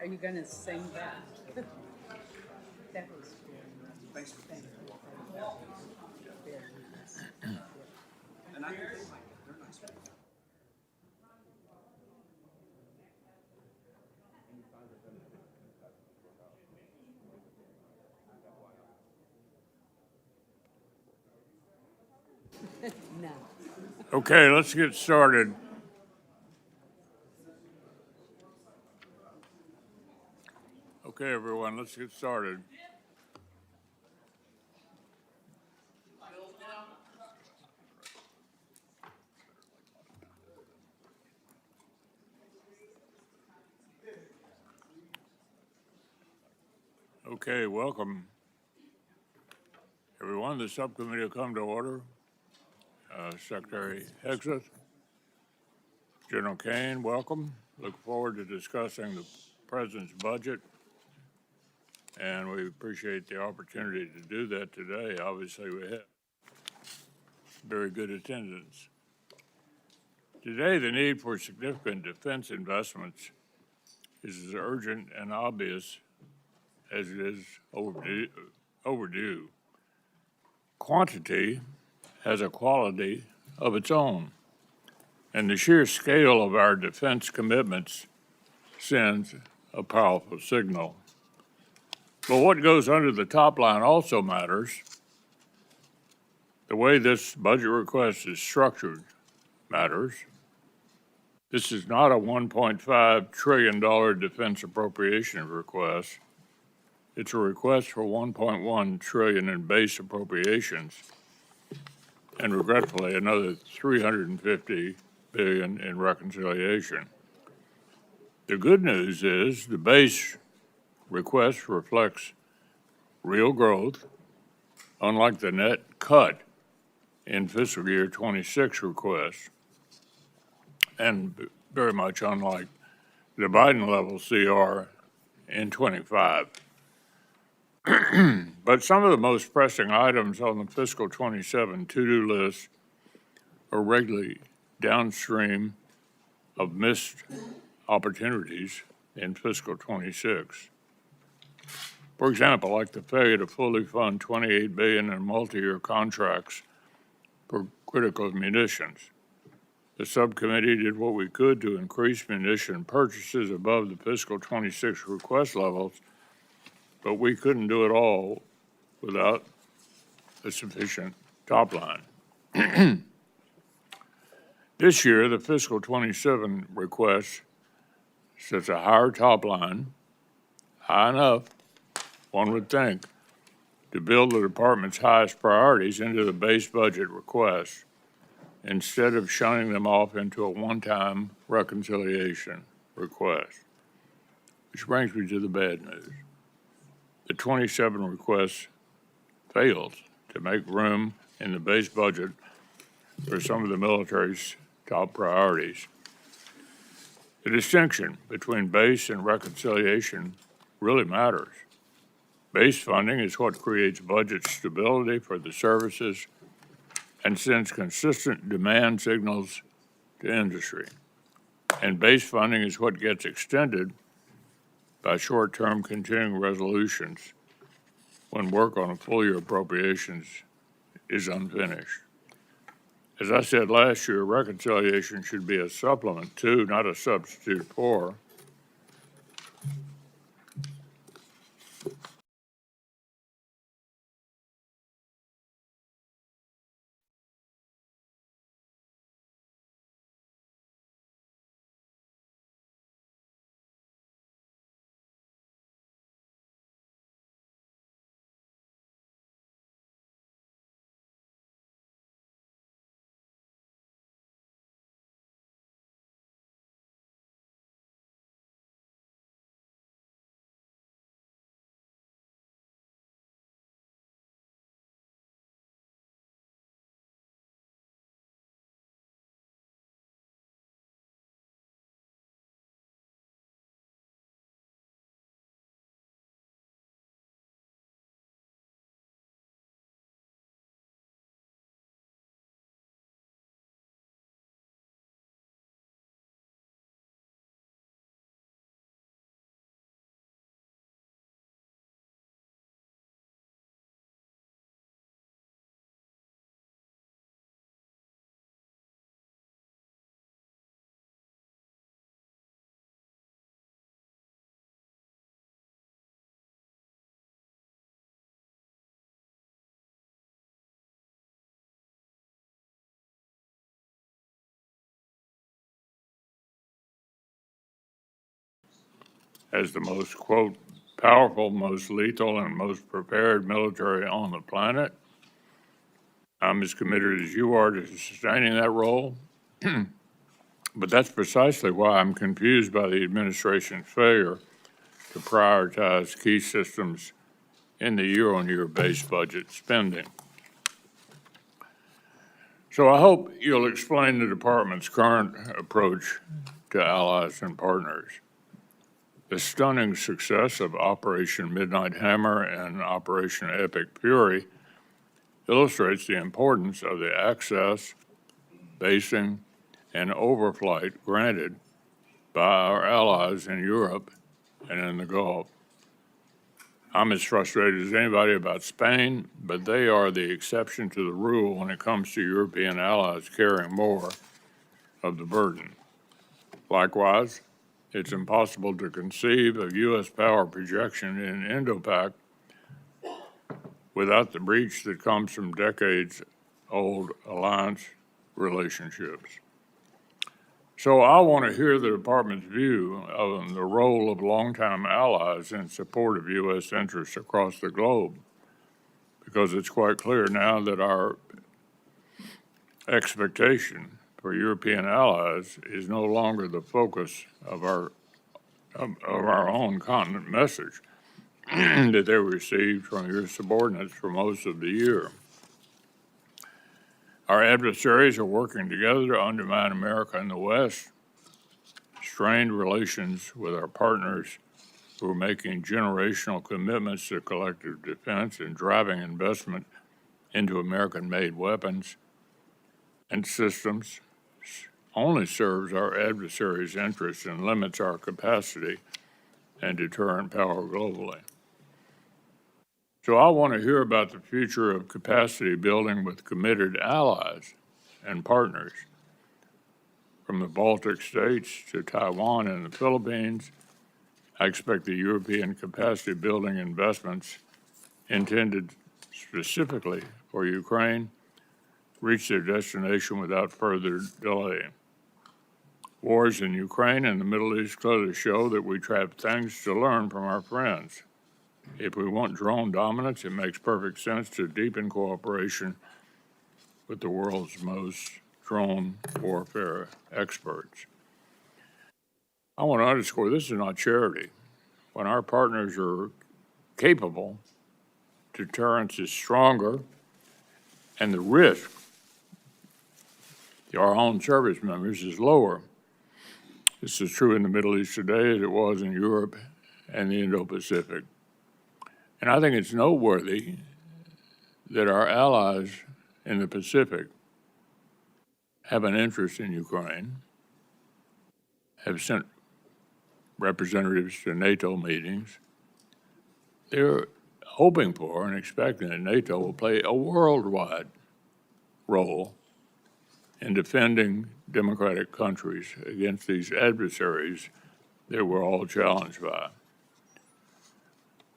Are you going to sing that? That was very nice. Thank you. Very nice. And I think they like it. They're nice people. No. Okay, let's get started. Okay, everyone, let's get started. Okay, welcome. Everyone, the subcommittee will come to order. Secretary Hegseth, General Caine, welcome. Look forward to discussing the President's budget, and we appreciate the opportunity to do that today. Obviously, we have very good attendance. Today, the need for significant defense investments is as urgent and obvious as it is overdue. Quantity has a quality of its own, and the sheer scale of our defense commitments sends a powerful signal. But what goes under the top line also matters. The way this budget request is structured matters. This is not a $1.5 trillion defense appropriation request. It's a request for $1.1 trillion in base appropriations, and regretfully, another $350 billion in reconciliation. The good news is the base request reflects real growth, unlike the net cut in fiscal year 26 request, and very much unlike the Biden level CR in 25. But some of the most pressing items on the fiscal 27 to-do list are regularly downstream of missed opportunities in fiscal 26. For example, like the failure to fully fund $28 billion in multi-year contracts for critical munitions. The subcommittee did what we could to increase munition purchases above the fiscal 26 request levels, but we couldn't do it all without a sufficient top line. This year, the fiscal 27 request sets a higher top line, high enough, one would think, to build the department's highest priorities into the base budget request, instead of shunning them off into a one-time reconciliation request. Which brings me to the bad news. The 27 request fails to make room in the base budget for some of the military's top priorities. The distinction between base and reconciliation really matters. Base funding is what creates budget stability for the services and sends consistent demand signals to industry. And base funding is what gets extended by short-term continuing resolutions when work on a full-year appropriations is unfinished. As I said last year, reconciliation should be a supplement to, not a substitute for, as the most, quote, powerful, most lethal, and most prepared military on the planet. I'm as committed as you are to sustaining that role. But that's precisely why I'm confused by the administration's failure to prioritize key systems in the year-on-year base budget spending. So I hope you'll explain the department's current approach to allies and partners. The stunning success of Operation Midnight Hammer and Operation Epic Fury illustrates the importance of the access, basing, and overflight granted by our allies in Europe and in the Gulf. I'm as frustrated as anybody about Spain, but they are the exception to the rule when it comes to European allies carrying more of the burden. Likewise, it's impossible to conceive of U.S. power projection in Indo-Pac without the breach that comes from decades-old alliance relationships. So I want to hear the department's view of the role of longtime allies in support of U.S. interests across the globe, because it's quite clear now that our expectation for European allies is no longer the focus of our own continent message that they received from your subordinates for most of the year. Our adversaries are working together to undermine America in the West, strained relations with our partners who are making generational commitments to collective defense and driving investment into American-made weapons and systems only serves our adversaries' interests and limits our capacity and deterrent power globally. So I want to hear about the future of capacity building with committed allies and partners. From the Baltic states to Taiwan and the Philippines, I expect the European capacity building investments intended specifically for Ukraine reach their destination without further delay. Wars in Ukraine and the Middle East clearly show that we have things to learn from our friends. If we want drone dominance, it makes perfect sense to deepen cooperation with the world's most drone warfare experts. I want to underscore this is not charity. When our partners are capable, deterrence is stronger, and the risk to our own service members is lower. This is true in the Middle East today as it was in Europe and the Indo-Pacific. And I think it's noteworthy that our allies in the Pacific have an interest in Ukraine, have sent representatives to NATO meetings. They're hoping for and expecting that NATO will play a worldwide role in defending democratic countries against these adversaries that we're all challenged by.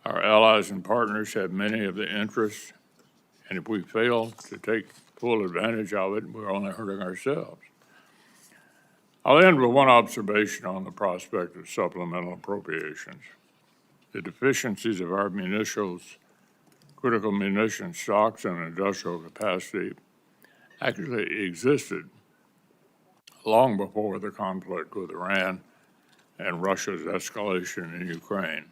Our allies and partners have many of the interests, and if we fail to take full advantage of it, we're only hurting ourselves. I'll end with one observation on the prospect of supplemental appropriations. The deficiencies of our critical munitions stocks and industrial capacity actually existed long before the conflict with Iran and Russia's escalation in Ukraine.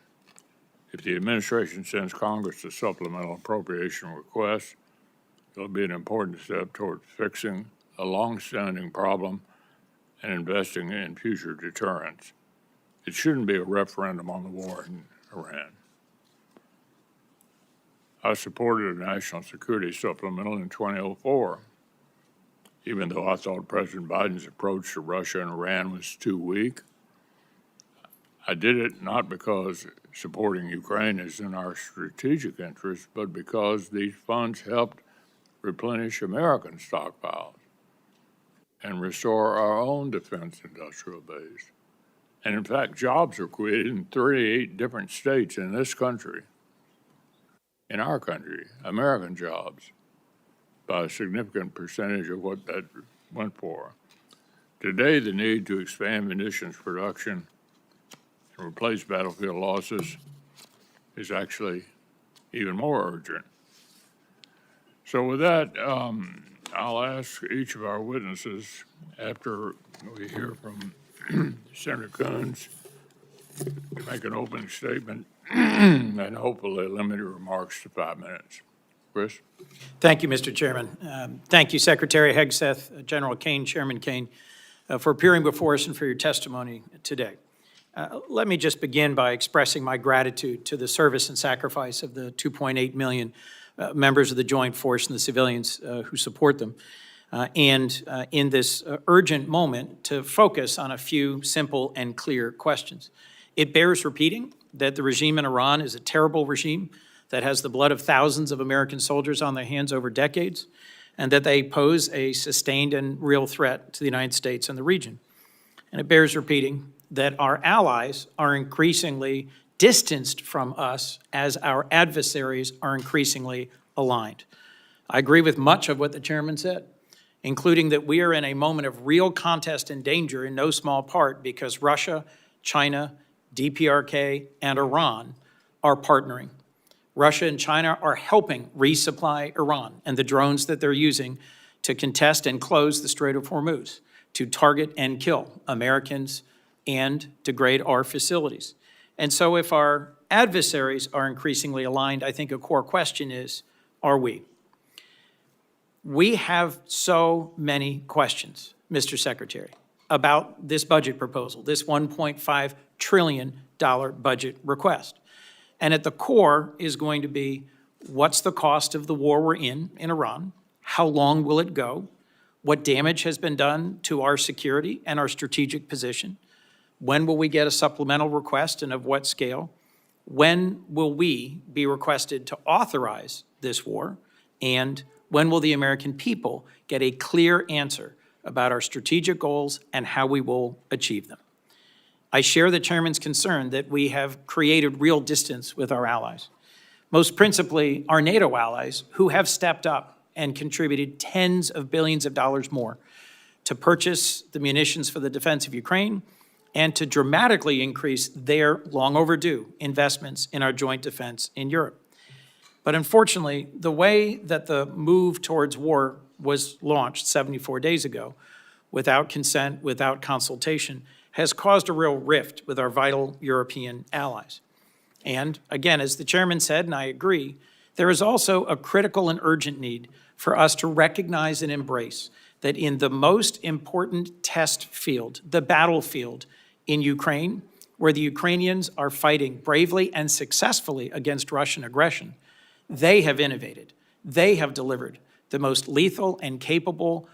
If the administration sends Congress a supplemental appropriation request, it'll be an important step toward fixing a long-standing problem and investing in future deterrence. It shouldn't be a referendum on the war in Iran. I supported a national security supplemental in 2004, even though I thought President Biden's approach to Russia and Iran was too weak. I did it not because supporting Ukraine is in our strategic interest, but because these funds helped replenish American stockpiles and restore our own defense industrial base. And in fact, jobs were created in 38 different states in this country, in our country, American jobs, by a significant percentage of what that went for. Today, the need to expand munitions production replace battlefield losses is actually even more urgent. So with that, I'll ask each of our witnesses, after we hear from Senator Coons, to make an opening statement and hopefully limit your remarks to 5 minutes. Chris? Thank you, Mr. Chairman. Thank you, Secretary Hegseth, General Caine, Chairman Caine, for appearing before us and for your testimony today. Let me just begin by expressing my gratitude to the service and sacrifice of the 2.8 million members of the Joint Force and the civilians who support them. And in this urgent moment, to focus on a few simple and clear questions. It bears repeating that the regime in Iran is a terrible regime that has the blood of thousands of American soldiers on their hands over decades, and that they pose a sustained and real threat to the United States and the region. And it bears repeating that our allies are increasingly distanced from us as our adversaries are increasingly aligned. I agree with much of what the chairman said, including that we are in a moment of real contest and danger in no small part because Russia, China, DPRK, and Iran are partnering. Russia and China are helping resupply Iran and the drones that they're using to contest and close the Strait of Hormuz, to target and kill Americans and degrade our facilities. And so if our adversaries are increasingly aligned, I think a core question is, are we? We have so many questions, Mr. Secretary, about this budget proposal, this $1.5 trillion budget request. And at the core is going to be, what's the cost of the war we're in Iran? How long will it go? What damage has been done to our security and our strategic position? When will we get a supplemental request and of what scale? When will we be requested to authorize this war? And when will the American people get a clear answer about our strategic goals and how we will achieve them? I share the chairman's concern that we have created real distance with our allies, most principally our NATO allies, who have stepped up and contributed tens of billions of dollars more to purchase the munitions for the defense of Ukraine and to dramatically increase their long overdue investments in our joint defense in Europe. But unfortunately, the way that the move towards war was launched 74 days ago, without consent, without consultation, has caused a real rift with our vital European allies. And again, as the chairman said, and I agree, there is also a critical and urgent need for us to recognize and embrace that in the most important test field, the battlefield in Ukraine, where the Ukrainians are fighting bravely and successfully against Russian aggression, they have innovated. They have delivered the most lethal and capable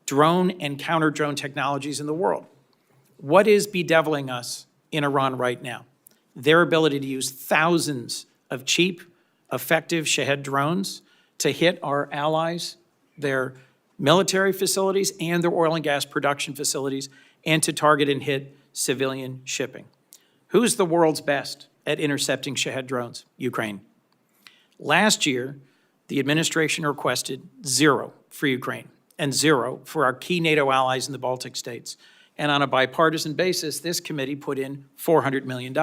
drone and counter-drone technologies in the world. What is bedeviling us in Iran right now? Their ability to use thousands of cheap, effective Shahed drones to hit our allies, their military facilities, and their oil and gas production facilities, and to target and hit civilian shipping. Who's the world's best at intercepting Shahed drones? Ukraine. Last year, the administration requested 0 for Ukraine and 0 for our key NATO allies in the Baltic states. And on a bipartisan basis, this committee put in $400 million.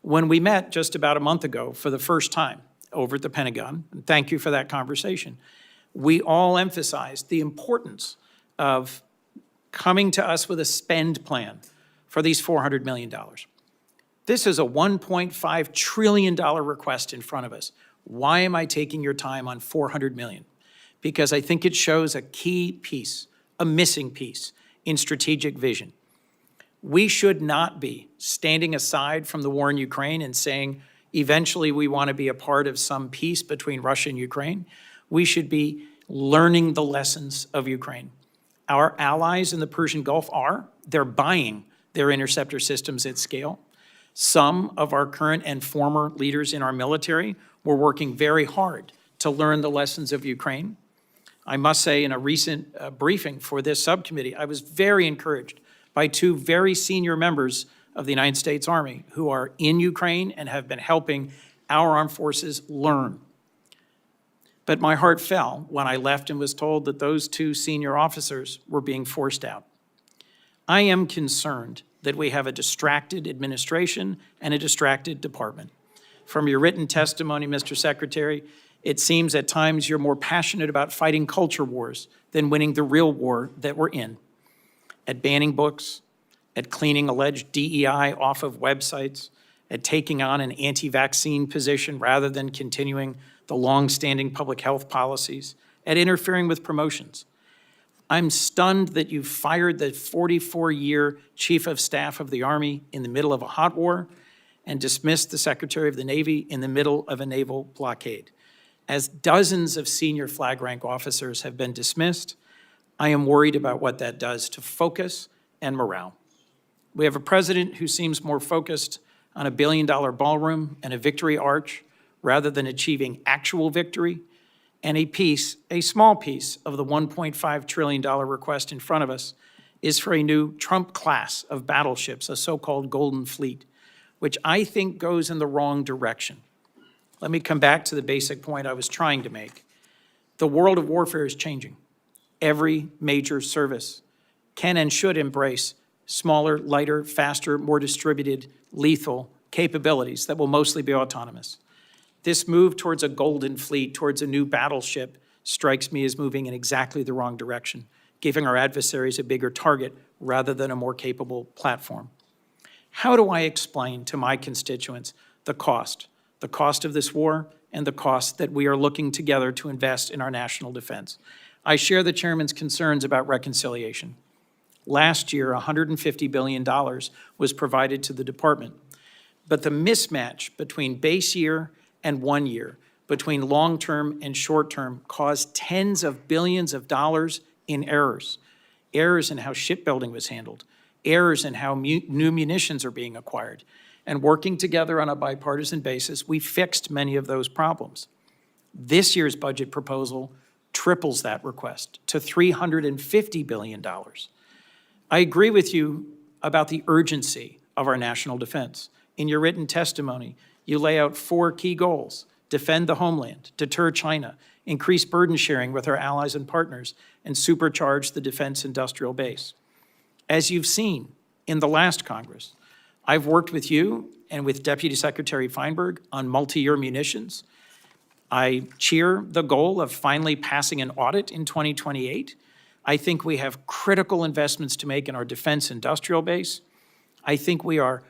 When we met just about a month ago for the first time over at the Pentagon, and thank you for that conversation, we all emphasized the importance of coming to us with a spend plan for these $400 million. This is a $1.5 trillion request in front of us. Why am I taking your time on $400 million? Because I think it shows a key piece, a missing piece in strategic vision. We should not be standing aside from the war in Ukraine and saying, eventually we want to be a part of some peace between Russia and Ukraine. We should be learning the lessons of Ukraine. Our allies in the Persian Gulf they're buying their interceptor systems at scale. Some of our current and former leaders in our military were working very hard to learn the lessons of Ukraine. I must say, in a recent briefing for this subcommittee, I was very encouraged by 2 very senior members of the United States Army who are in Ukraine and have been helping our armed forces learn. But my heart fell when I left and was told that those 2 senior officers were being forced out. I am concerned that we have a distracted administration and a distracted department. From your written testimony, Mr. Secretary, it seems at times you're more passionate about fighting culture wars than winning the real war that we're in. At banning books, at cleaning alleged DEI off of websites, at taking on an anti-vaccine position rather than continuing the long-standing public health policies, at interfering with promotions. I'm stunned that you fired the 44-year Chief of Staff of the Army in the middle of a hot war and dismissed the Secretary of the Navy in the middle of a naval blockade. As dozens of senior flag rank officers have been dismissed, I am worried about what that does to focus and morale. We have a president who seems more focused on a billion-dollar ballroom and a victory arch rather than achieving actual victory, and a small piece of the $1.5 trillion request in front of us is for a new Trump class of battleships, a so-called Golden Fleet, which I think goes in the wrong direction. Let me come back to the basic point I was trying to make. The world of warfare is changing. Every major service can and should embrace smaller, lighter, faster, more distributed, lethal capabilities that will mostly be autonomous. This move towards a Golden Fleet, towards a new battleship, strikes me as moving in exactly the wrong direction, giving our adversaries a bigger target rather than a more capable platform. How do I explain to my constituents the cost of this war and the cost that we are looking together to invest in our national defense? I share the chairman's concerns about reconciliation. Last year, $150 billion was provided to the department, but the mismatch between base year and 1 year, between long-term and short-term, caused tens of billions of dollars in errors. Errors in how shipbuilding was handled, errors in how new munitions are being acquired. And working together on a bipartisan basis, we fixed many of those problems. This year's budget proposal triples that request to $350 billion. I agree with you about the urgency of our national defense. In your written testimony, you lay out 4 key goals: defend the homeland, deter China, increase burden sharing with our allies and partners, and supercharge the defense industrial base. As you've seen in the last Congress, I've worked with you and with Deputy Secretary Feinberg on multi-year munitions. I cheer the goal of finally passing an audit in 2028. I think we have critical investments to make in our defense industrial base. I think we are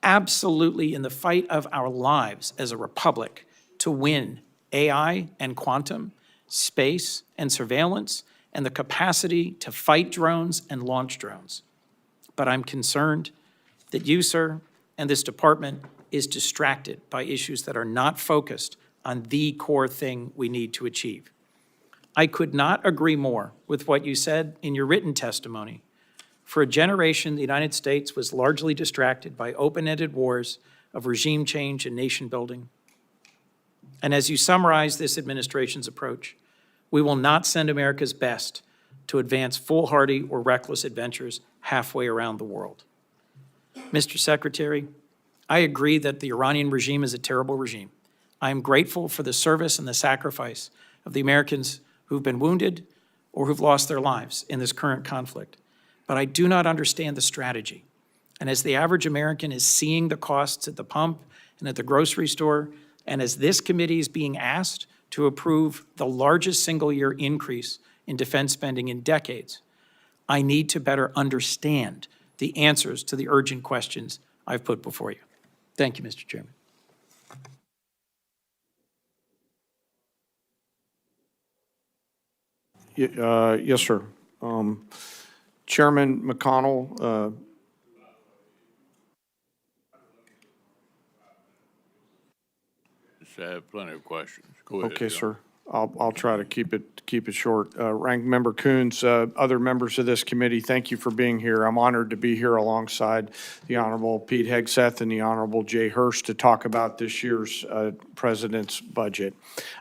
absolutely in the fight of our lives as a republic to win AI and quantum, space and surveillance, and the capacity to fight drones and launch drones. But I'm concerned that you, sir, and this department is distracted by issues that are not focused on the core thing we need to achieve. I could not agree more with what you said in your written testimony. For a generation, the United States was largely distracted by open-ended wars of regime change and nation building. And as you summarize this administration's approach, we will not send America's best to advance foolhardy or reckless adventures halfway around the world. Mr. Secretary, I agree that the Iranian regime is a terrible regime. I am grateful for the service and the sacrifice of the Americans who've been wounded or who've lost their lives in this current conflict. But I do not understand the strategy. And as the average American is seeing the costs at the pump and at the grocery store, and as this committee is being asked to approve the largest single-year increase in defense spending in decades, I need to better understand the answers to the urgent questions I've put before you. Thank you, Mr. Chairman. Yes, sir. Chairman McConnell, Just have plenty of questions. Go ahead. okay, John. sir. I'll try to keep it short. Ranking Member Coons, other members of this committee, thank you for being here. I'm honored to be here alongside the Honorable Pete Hegseth and the Honorable Jay Hurst to talk about this year's President's budget.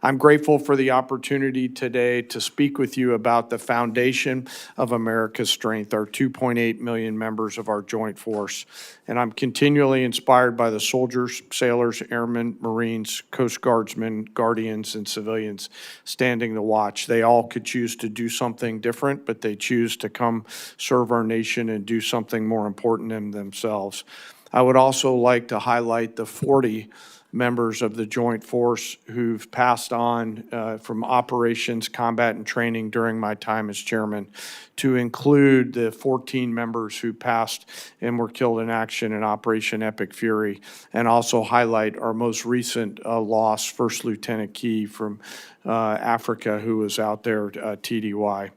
I'm grateful for the opportunity today to speak with you about the foundation of America's strength, our 2.8 million members of our joint force. And I'm continually inspired by the soldiers, sailors, airmen, Marines, Coast Guardsmen, Guardians, and civilians standing the watch. They all could choose to do something different, but they choose to come serve our nation and do something more important than themselves. I would also like to highlight the 40 members of the Joint Force who've passed on from operations, combat, and training during my time as chairman, to include the 14 members who passed and were killed in action in Operation Epic Fury, and also highlight our most recent loss, First Lieutenant Key from Africa, who was out there, TDY.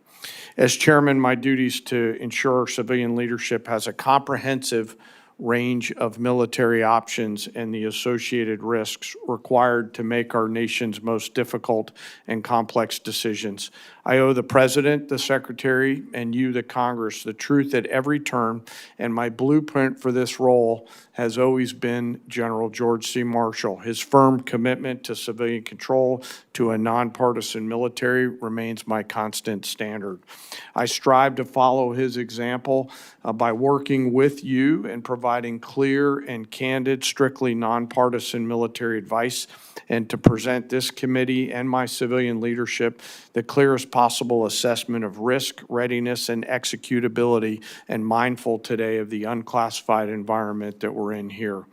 As chairman, my duties to ensure civilian leadership has a comprehensive range of military options and the associated risks required to make our nation's most difficult and complex decisions. I owe the President, the Secretary, and you, the Congress, the truth at every turn, and my blueprint for this role has always been General George C. Marshall. His firm commitment to civilian control, to a nonpartisan military, remains my constant standard. I strive to follow his example by working with you and providing clear and candid, strictly nonpartisan military advice, and to present this committee and my civilian leadership the clearest possible assessment of risk, readiness, and executability, and mindful today of the unclassified environment that we're in here.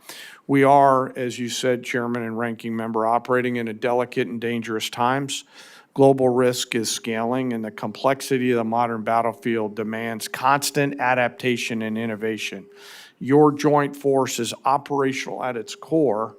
We are, as you said, Chairman and Ranking Member, operating in a delicate and dangerous times. Global risk is scaling, and the complexity of the modern battlefield demands constant adaptation and innovation. Your Joint Force is operational at its core,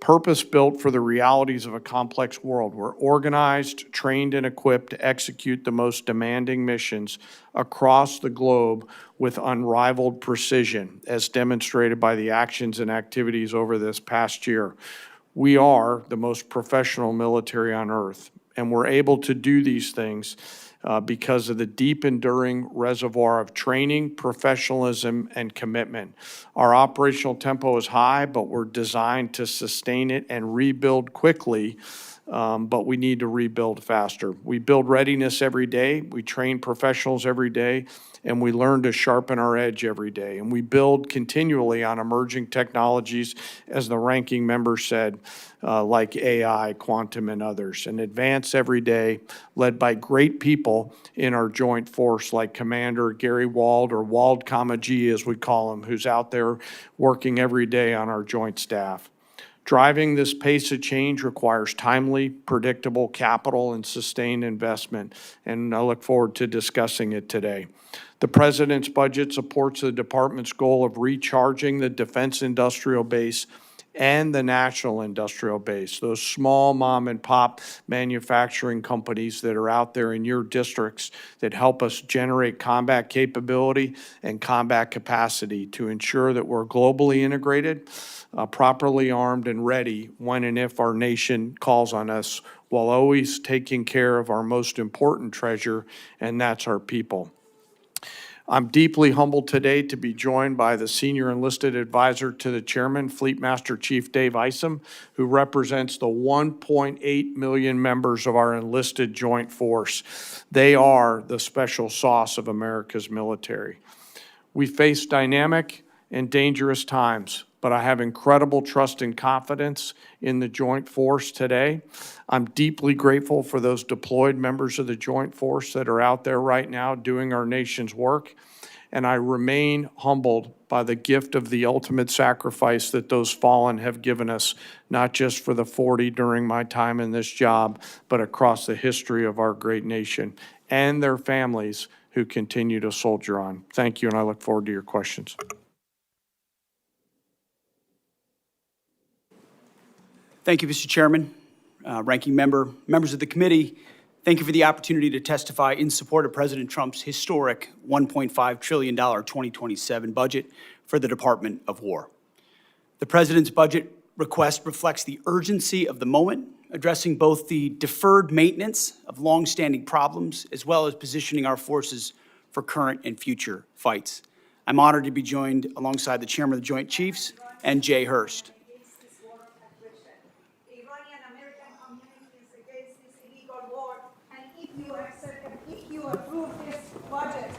purpose-built for the realities of a complex world. We're organized, trained, and equipped to execute the most demanding missions across the globe with unrivaled precision, as demonstrated by the actions and activities over this past year. We are the most professional military on earth, and we're able to do these things because of the deep, enduring reservoir of training, professionalism, and commitment. Our operational tempo is high, but we're designed to sustain it and rebuild quickly, but we need to rebuild faster. We build readiness every day, we train professionals every day, and we learn to sharpen our edge every day. And we build continually on emerging technologies, as the ranking member said, like AI, quantum, and others, and advance every day, led by great people in our Joint Force, like Commander Gary Wald, or Wald, G, as we call him, who's out there working every day on our joint staff. Driving this pace of change requires timely, predictable capital and sustained investment, and I look forward to discussing it today. The President's budget supports the Department's goal of recharging the defense industrial base and the national industrial base, those small mom and pop manufacturing companies that are out there in your districts that help us generate combat capability and combat capacity to ensure that we're globally integrated, properly armed and ready when and if our nation calls on us, while always taking care of our most important treasure, and that's our people. I'm deeply humbled today to be joined by the Senior Enlisted Advisor to the Chairman, Fleet Master Chief Dave Isom, who represents the 1.8 million members of our enlisted Joint Force. They are the special sauce of America's military. We face dynamic and dangerous times, but I have incredible trust and confidence in the Joint Force today. I'm deeply grateful for those deployed members of the Joint Force that are out there right now doing our nation's work, and I remain humbled by the gift of the ultimate sacrifice that those fallen have given us, not just for the 40 during my time in this job, but across the history of our great nation, and their families who continue to soldier on. Thank you, and I look forward to your questions. Thank you, Mr. Chairman, Ranking Member, members of the committee. Thank you for the opportunity to testify in support of President Trump's historic $1.5 trillion 2027 budget for the Department of War. The President's budget request reflects the urgency of the moment, addressing both the deferred maintenance of longstanding problems as well as positioning our forces for current and future fights. I'm honored to be joined alongside the Chairman of the Joint Chiefs and Jay Hurst. If you approve this budget,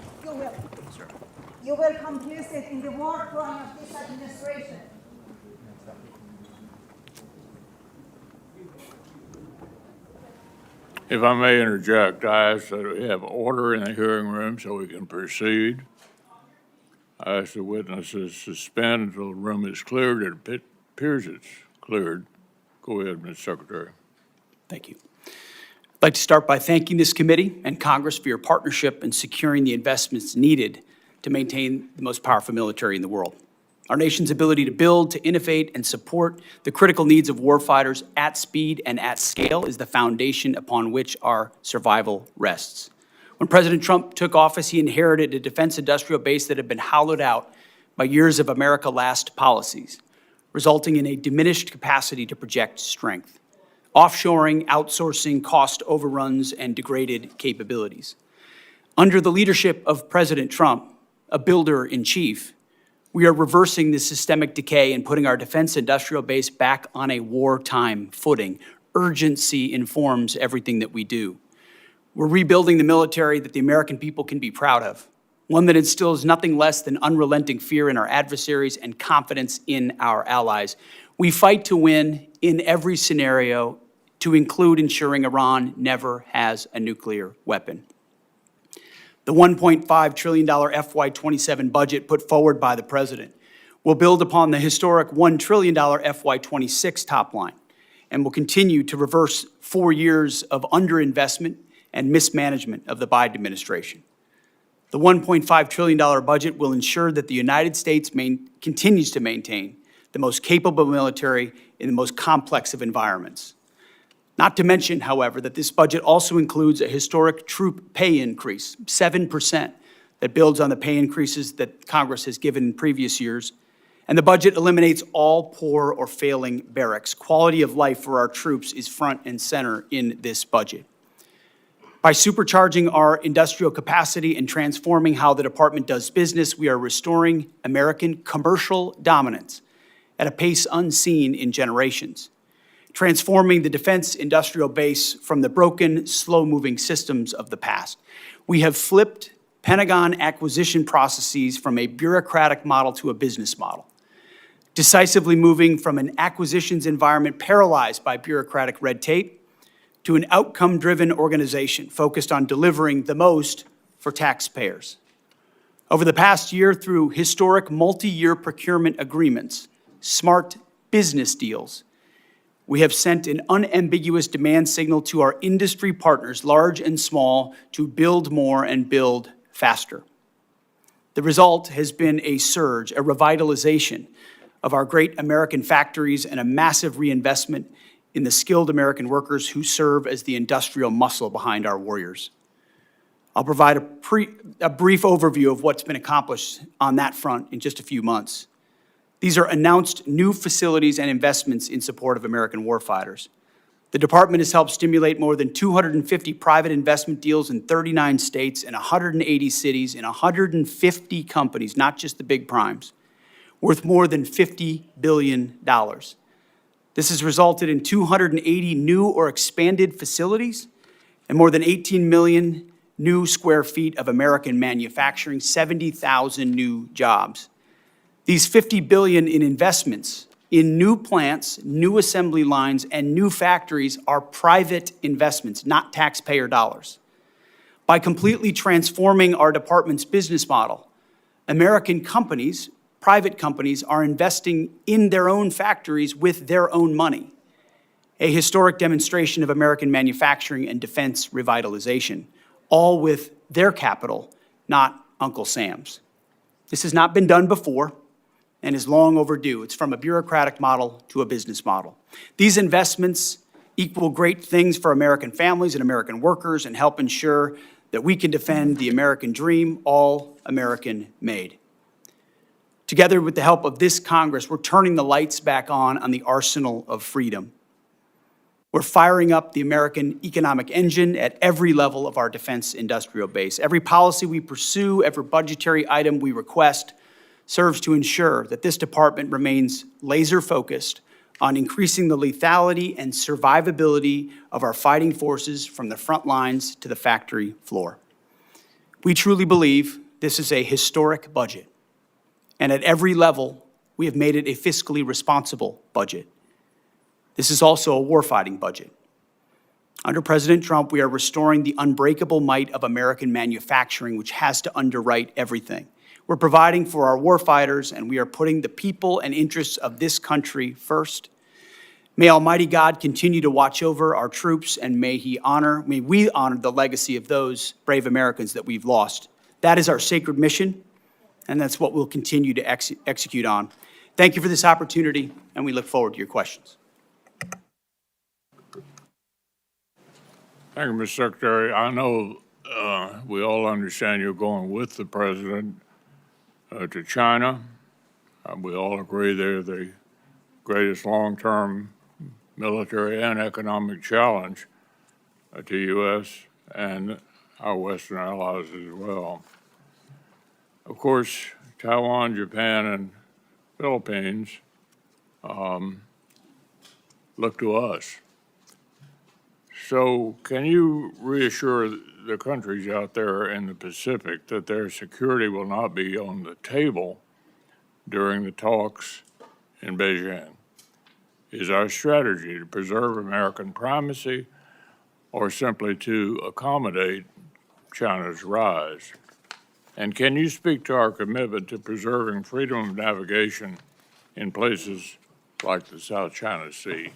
you will complicit in the war crime of this administration. If I may interject, I ask that we have order in the hearing room so we can proceed. I ask the witnesses suspend until the room is cleared. It appears it's cleared. Go ahead, Ms. Secretary. Thank you. I'd like to start by thanking this committee and Congress for your partnership in securing the investments needed to maintain the most powerful military in the world. Our nation's ability to build, to innovate, and support the critical needs of warfighters at speed and at scale is the foundation upon which our survival rests. When President Trump took office, he inherited a defense industrial base that had been hollowed out by years of America Last policies, resulting in a diminished capacity to project strength, offshoring, outsourcing, cost overruns, and degraded capabilities. Under the leadership of President Trump, a builder-in-chief, we are reversing this systemic decay and putting our defense industrial base back on a wartime footing. Urgency informs everything that we do. We're rebuilding the military that the American people can be proud of, one that instills nothing less than unrelenting fear in our adversaries and confidence in our allies. We fight to win in every scenario, to include ensuring Iran never has a nuclear weapon. The $1.5 trillion FY27 budget put forward by the President will build upon the historic $1 trillion FY26 top line and will continue to reverse 4 years of underinvestment and mismanagement of the Biden administration. The $1.5 trillion budget will ensure that the United States continues to maintain the most capable military in the most complex of environments. Not to mention, however, that this budget also includes a historic troop pay increase, 7%, that builds on the pay increases that Congress has given in previous years. And the budget eliminates all poor or failing barracks. Quality of life for our troops is front and center in this budget. By supercharging our industrial capacity and transforming how the department does business, we are restoring American commercial dominance at a pace unseen in generations, transforming the defense industrial base from the broken, slow-moving systems of the past. We have flipped Pentagon acquisition processes from a bureaucratic model to a business model, decisively moving from an acquisitions environment paralyzed by bureaucratic red tape to an outcome-driven organization focused on delivering the most for taxpayers. Over the past year, through historic multi-year procurement agreements, smart business deals, we have sent an unambiguous demand signal to our industry partners, large and small, to build more and build faster. The result has been a surge, a revitalization of our great American factories and a massive reinvestment in the skilled American workers who serve as the industrial muscle behind our warriors. I'll provide a brief overview of what's been accomplished on that front in just a few months. These are announced new facilities and investments in support of American warfighters. The department has helped stimulate more than 250 private investment deals in 39 states and 180 cities in 150 companies, not just the big primes, worth more than $50 billion. This has resulted in 280 new or expanded facilities and more than 18 million new square feet of American manufacturing, 70,000 new jobs. These $50 billion in investments in new plants, new assembly lines, and new factories are private investments, not taxpayer dollars. By completely transforming our department's business model, American companies, private companies, are investing in their own factories with their own money, a historic demonstration of American manufacturing and defense revitalization, all with their capital, not Uncle Sam's. This has not been done before and is long overdue. It's from a bureaucratic model to a business model. These investments equal great things for American families and American workers and help ensure that we can defend the American dream, all American made. Together with the help of this Congress, we're turning the lights back on the arsenal of freedom. We're firing up the American economic engine at every level of our defense industrial base. Every policy we pursue, every budgetary item we request, serves to ensure that this department remains laser-focused on increasing the lethality and survivability of our fighting forces from the front lines to the factory floor. We truly believe this is a historic budget, and at every level, we have made it a fiscally responsible budget. This is also a warfighting budget. Under President Trump, we are restoring the unbreakable might of American manufacturing, which has to underwrite everything. We're providing for our warfighters, and we are putting the people and interests of this country first. May Almighty God continue to watch over our troops, and may we honor the legacy of those brave Americans that we've lost. That is our sacred mission, and that's what we'll continue to execute on. Thank you for this opportunity, and we look forward to your questions. Thank you, Mr. Secretary. I know we all understand you're going with the president to China. We all agree they're the greatest long-term military and economic challenge to U.S. and our Western allies as well. Of course, Taiwan, Japan, and Philippines look to us. So can you reassure the countries out there in the Pacific that their security will not be on the table during the talks in Beijing? Is our strategy to preserve American primacy or simply to accommodate China's rise? And can you speak to our commitment to preserving freedom of navigation in places like the South China Sea?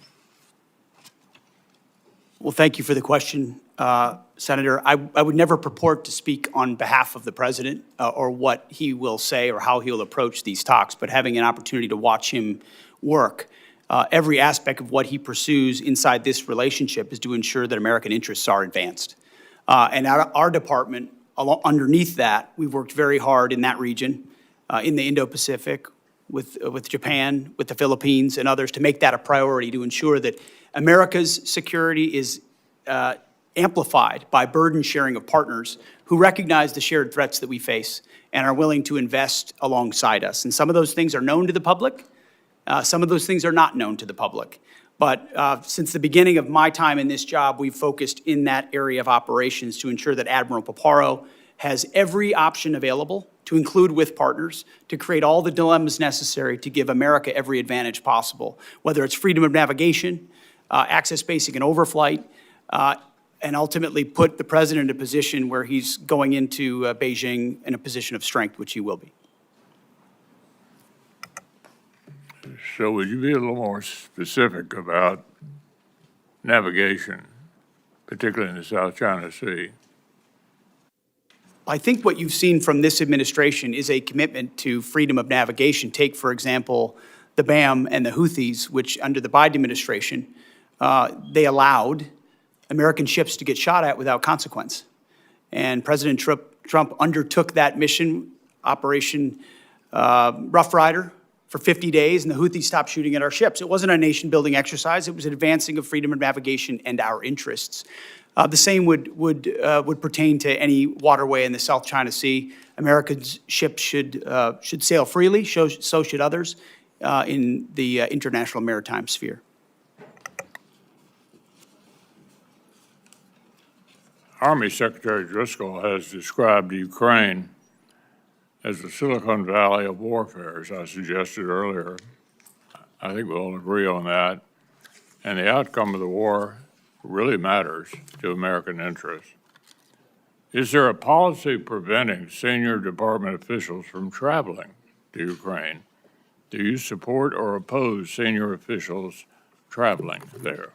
Well, thank you for the question, Senator. I would never purport to speak on behalf of the president or what he will say or how he'll approach these talks, but having an opportunity to watch him work, every aspect of what he pursues inside this relationship is to ensure that American interests are advanced. And our department, underneath that, we've worked very hard in that region, in the Indo-Pacific, with Japan, with the Philippines, and others, to make that a priority to ensure that America's security is amplified by burden sharing of partners who recognize the shared threats that we face and are willing to invest alongside us. And some of those things are known to the public. Some of those things are not known to the public. But since the beginning of my time in this job, we've focused in that area of operations to ensure that Admiral Paparo has every option available to include with partners to create all the dilemmas necessary to give America every advantage possible, whether it's freedom of navigation, access basic and overflight, and ultimately put the president in a position where he's going into Beijing in a position of strength, which he will be. So would you be a little more specific about navigation, particularly in the South China Sea? I think what you've seen from this administration is a commitment to freedom of navigation. Take, for example, the BAM and the Houthis, which under the Biden administration, they allowed American ships to get shot at without consequence. And President Trump undertook that mission, Operation Rough Rider, for 50 days, and the Houthis stopped shooting at our ships. It wasn't a nation-building exercise. It was an advancing of freedom of navigation and our interests. The same would pertain to any waterway in the South China Sea. America's ships should sail freely, so should others in the international maritime sphere. Army Secretary Driscoll has described Ukraine as the Silicon Valley of warfare, as I suggested earlier. I think we'll all agree on that. And the outcome of the war really matters to American interests. Is there a policy preventing senior department officials from traveling to Ukraine? Do you support or oppose senior officials traveling there?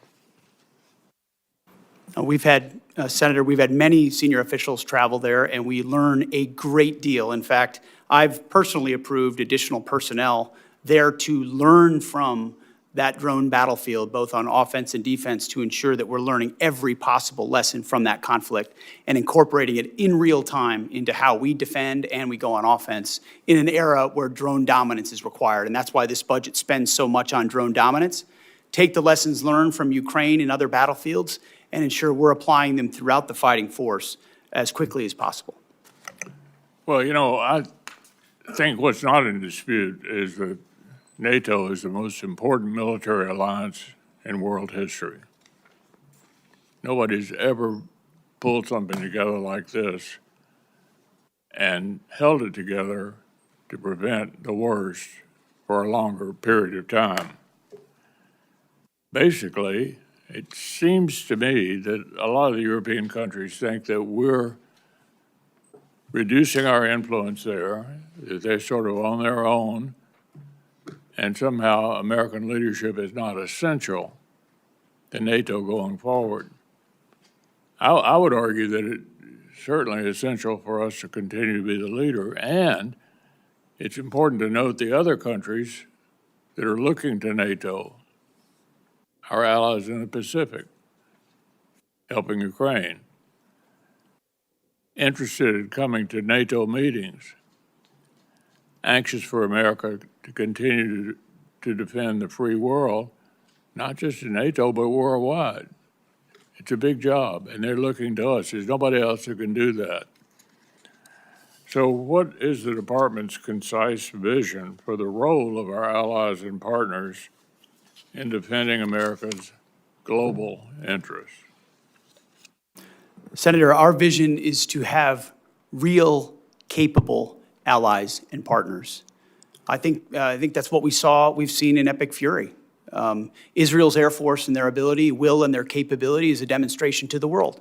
Senator, we've had many senior officials travel there, and we learn a great deal. In fact, I've personally approved additional personnel there to learn from that drone battlefield, both on offense and defense, to ensure that we're learning every possible lesson from that conflict and incorporating it in real time into how we defend and we go on offense in an era where drone dominance is required. And that's why this budget spends so much on drone dominance. Take the lessons learned from Ukraine and other battlefields and ensure we're applying them throughout the fighting force as quickly as possible. Well, you know, I think what's not in dispute is that NATO is the most important military alliance in world history. Nobody's ever pulled something together like this and held it together to prevent the worst for a longer period of time. Basically, it seems to me that a lot of the European countries think that we're reducing our influence there, that they're sort of on their own, and somehow American leadership is not essential to NATO going forward. I would argue that it's certainly essential for us to continue to be the leader, and it's important to note the other countries that are looking to NATO, our allies in the Pacific, helping Ukraine, interested in coming to NATO meetings, anxious for America to continue to defend the free world, not just in NATO, but worldwide. It's a big job, and they're looking to us. There's nobody else who can do that. So what is the department's concise vision for the role of our allies and partners in defending America's global interests? Senator, our vision is to have real, capable allies and partners. I think that's what we've seen in Epic Fury. Israel's Air Force and their ability, will, and their capability is a demonstration to the world.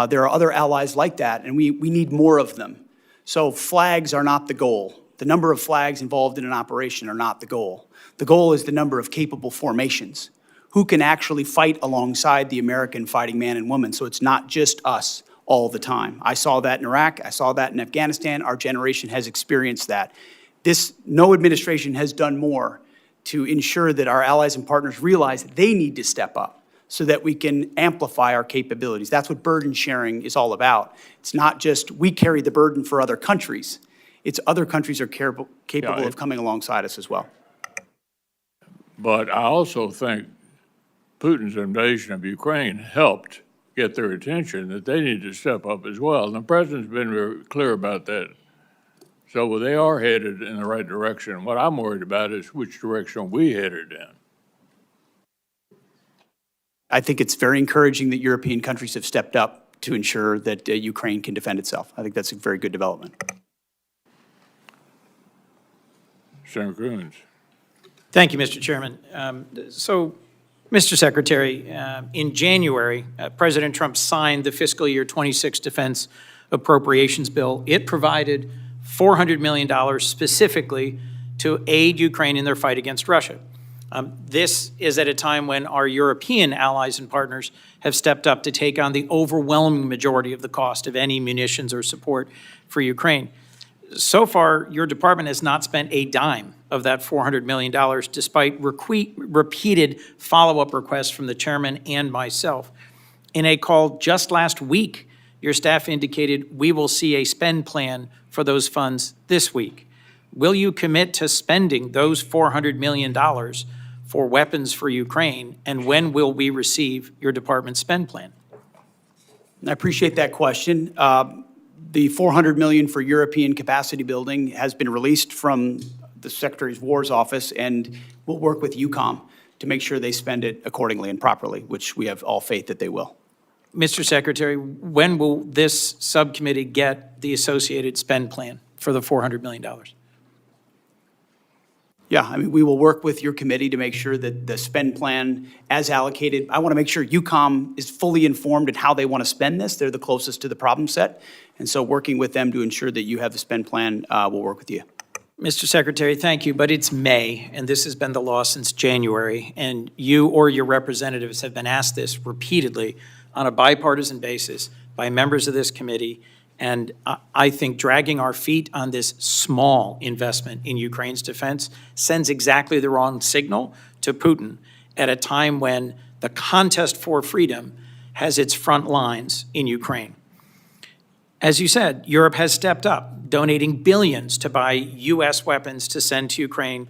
There are other allies like that, and we need more of them. So flags are not the goal. The number of flags involved in an operation are not the goal. The goal is the number of capable formations. Who can actually fight alongside the American fighting man and woman, so it's not just us all the time. I saw that in Iraq, I saw that in Afghanistan, our generation has experienced that. No administration has done more to ensure that our allies and partners realize they need to step up so that we can amplify our capabilities. That's what burden sharing is all about. It's not just we carry the burden for other countries, it's other countries are capable of coming alongside us as well. But I also think Putin's invasion of Ukraine helped get their attention that they need to step up as well. And the president's been very clear about that. So they are headed in the right direction. What I'm worried about is which direction we headed in. I think it's very encouraging that European countries have stepped up to ensure that Ukraine can defend itself. I think that's a very good development. Senator Coons. Thank you, Mr. Chairman. Mr. Secretary, in January, President Trump signed the fiscal year 26 defense appropriations bill. It provided $400 million specifically to aid Ukraine in their fight against Russia. This is at a time when our European allies and partners have stepped up to take on the overwhelming majority of the cost of any munitions or support for Ukraine. So far, your department has not spent a dime of that $400 million, despite repeated follow-up requests from the chairman and myself. In a call just last week, your staff indicated we will see a spend plan for those funds this week. Will you commit to spending those $400 million for weapons for Ukraine, and when will we receive your department's spend plan? I appreciate that question. The $400 million for European capacity building has been released from the Secretary of War's office, and we'll work with EUCOM to make sure they spend it accordingly and properly, which we have all faith that they will. Mr. Secretary, when will this subcommittee get the associated spend plan for the $400 million? Yeah, I mean, we will work with your committee to make sure that the spend plan as allocated, I want to make sure EUCOM is fully informed in how they want to spend this. They're the closest to the problem set. And so working with them to ensure that you have the spend plan, we'll work with you. Mr. Secretary, thank you, but it's May, and this has been the law since January, and you or your representatives have been asked this repeatedly on a bipartisan basis by members of this committee, and I think dragging our feet on this small investment in Ukraine's defense sends exactly the wrong signal to Putin at a time when the contest for freedom has its front lines in Ukraine. As you said, Europe has stepped up, donating billions to buy U.S. weapons to send to Ukraine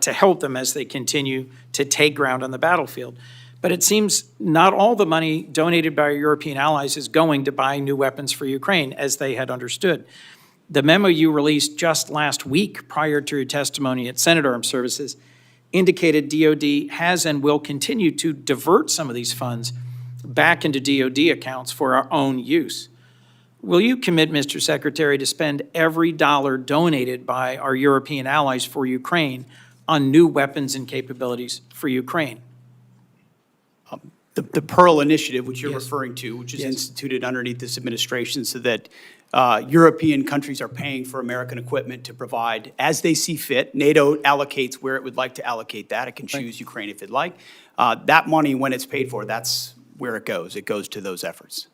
to help them as they continue to take ground on the battlefield. But it seems not all the money donated by our European allies is going to buy new weapons for Ukraine, as they had understood. The memo you released just last week, prior to your testimony at Senate Armed Services, indicated DOD has and will continue to divert some of these funds back into DOD accounts for our own use. Will you commit, Mr. Secretary, to spend every dollar donated by our European allies for Ukraine on new weapons and capabilities for Ukraine? The Pearl Initiative, which you're Yes. referring to, which is Yes. instituted underneath this administration so that European countries are paying for American equipment to provide as they see fit. NATO allocates where it would like to allocate that. It can choose Ukraine if it'd like. That money, when it's paid for, that's where it goes. It goes to those efforts.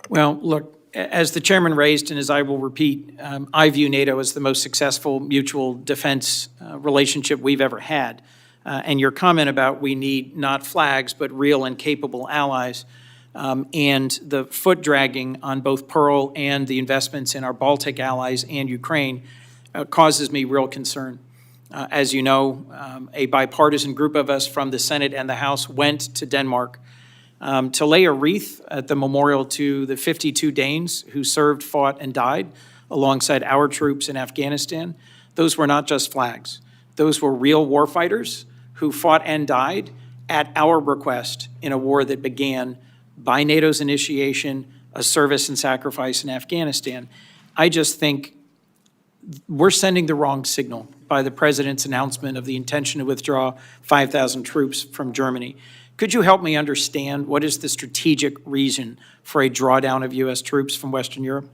Well, look, as the chairman raised, and as I will repeat, I view NATO as the most successful mutual defense relationship we've ever had. And your comment about we need not flags, but real and capable allies, and the foot dragging on both Pearl and the investments in our Baltic allies and Ukraine causes me real concern. As you know, a bipartisan group of us from the Senate and the House went to Denmark to lay a wreath at the memorial to the 52 Danes who served, fought, and died alongside our troops in Afghanistan. Those were not just flags. Those were real warfighters who fought and died at our request in a war that began by NATO's initiation, a service and sacrifice in Afghanistan. I just think we're sending the wrong signal by the president's announcement of the intention to withdraw 5,000 troops from Germany. Could you help me understand what is the strategic reason for a drawdown of U.S. troops from Western Europe?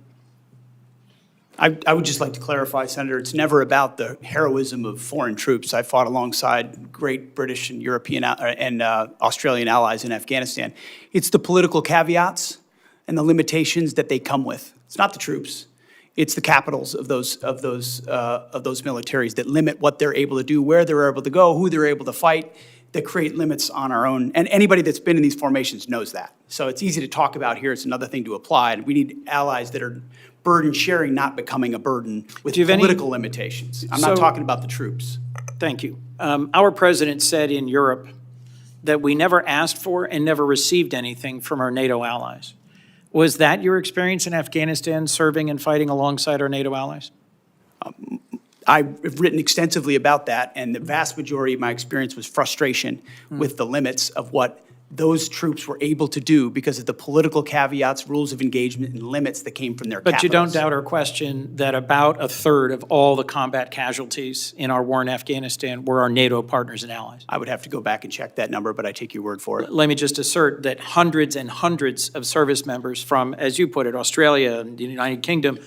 I would just like to clarify, Senator, it's never about the heroism of foreign troops. I fought alongside great British and European and Australian allies in Afghanistan. It's the political caveats and the limitations that they come with. It's not the troops. It's the capitals of those militaries that limit what they're able to do, where they're able to go, who they're able to fight, that create limits on our own. And anybody that's been in these formations knows that. So it's easy to talk about here. It's another thing to apply. And we need allies that are burden sharing, not becoming a burden with political limitations. I'm not talking about the troops. Thank you. Our president said in Europe that we never asked for and never received anything from our NATO allies. Was that your experience in Afghanistan, serving and fighting alongside our NATO allies? I've written extensively about that, and the vast majority of my experience was frustration with the limits of what those troops were able to do because of the political caveats, rules of engagement, and limits that came from their capitals. But you don't doubt our question that about a third of all the combat casualties in our war in Afghanistan were our NATO partners and allies. I would have to go back and check that number, but I take your word for it. Let me just assert that hundreds and hundreds of service members from, as you put it, Australia and the United Kingdom,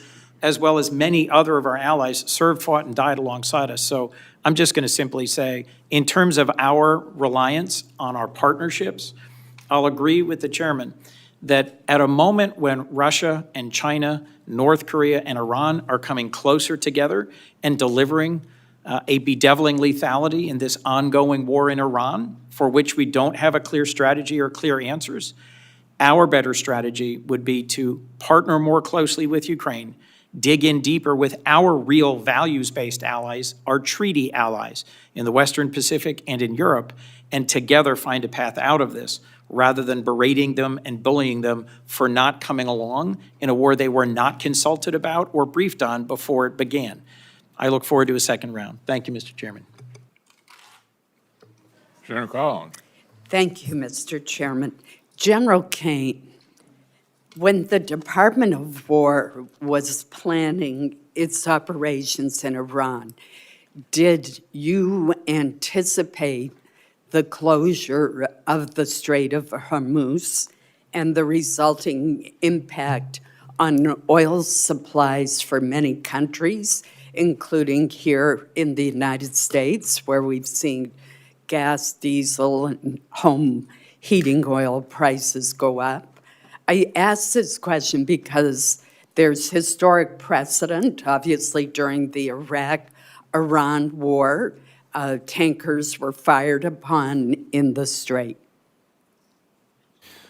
as well as many other of our allies, served, fought, and died alongside us. So I'm just going to simply say, in terms of our reliance on our partnerships, I'll agree with the chairman that at a moment when Russia and China, North Korea and Iran are coming closer together and delivering a bedeviling lethality in this ongoing war in Iran, for which we don't have a clear strategy or clear answers, our better strategy would be to partner more closely with Ukraine, dig in deeper with our real values-based allies, our treaty allies in the Western Pacific and in Europe, and together find a path out of this, rather than berating them and bullying them for not coming along in a war they were not consulted about or briefed on before it began. I look forward to a second round. Thank you, Mr. Chairman. Senator Collins. Thank you, Mr. Chairman. General Caine, when the Department of War was planning its operations in Iran, did you anticipate the closure of the Strait of Hormuz and the resulting impact on oil supplies for many countries, including here in the United States, where we've seen gas, diesel, and home heating oil prices go up? I ask this question because there's historic precedent, obviously during the Iraq-Iran war, tankers were fired upon in the Strait.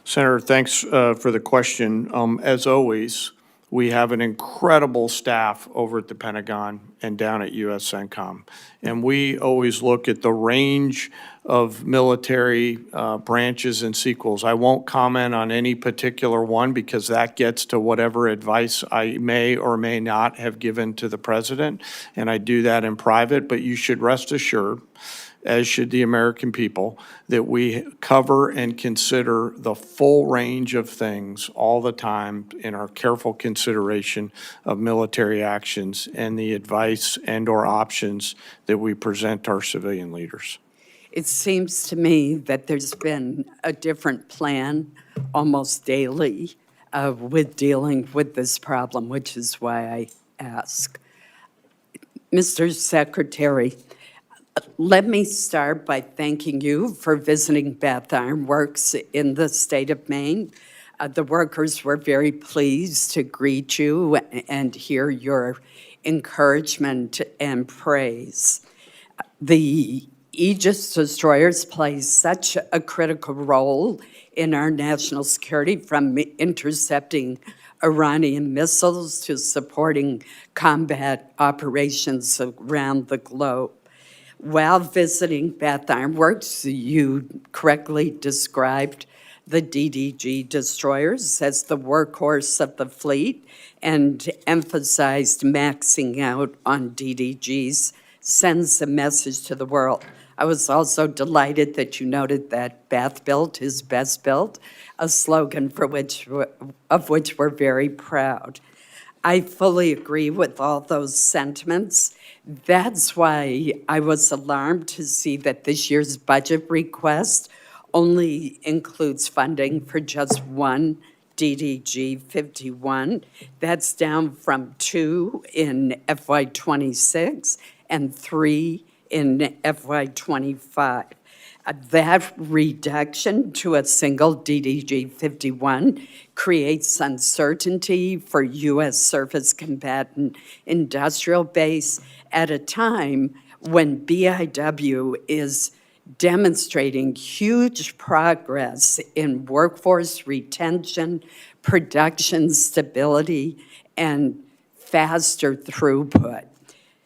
Senator, thanks for the question. As always, we have an incredible staff over at the Pentagon and down at USCENTCOM. And we always look at the range of military branches and sequels. I won't comment on any particular one because that gets to whatever advice I may or may not have given to the president, and I do that in private. But you should rest assured, as should the American people, that we cover and consider the full range of things all the time in our careful consideration of military actions and the advice and/or options that we present our civilian leaders. It seems to me that there's been a different plan almost daily with dealing with this problem, which is why I ask. Mr. Secretary, let me start by thanking you for visiting Bath Iron Works in the state of Maine. The workers were very pleased to greet you and hear your encouragement and praise. The Aegis destroyers play such a critical role in our national security, from intercepting Iranian missiles to supporting combat operations around the globe. While visiting Bath Iron Works, you correctly described the DDG destroyers as the workhorse of the fleet and emphasized maxing out on DDGs sends a message to the world. I was also delighted that you noted that Bath built is best built, a slogan of which we're very proud. I fully agree with all those sentiments. That's why I was alarmed to see that this year's budget request only includes funding for just one DDG 51. That's down from 2 in FY26 and 3 in FY25. That reduction to a single DDG 51 creates uncertainty for U.S. surface combatant industrial base at a time when BIW is demonstrating huge progress in workforce retention, production stability, and faster throughput.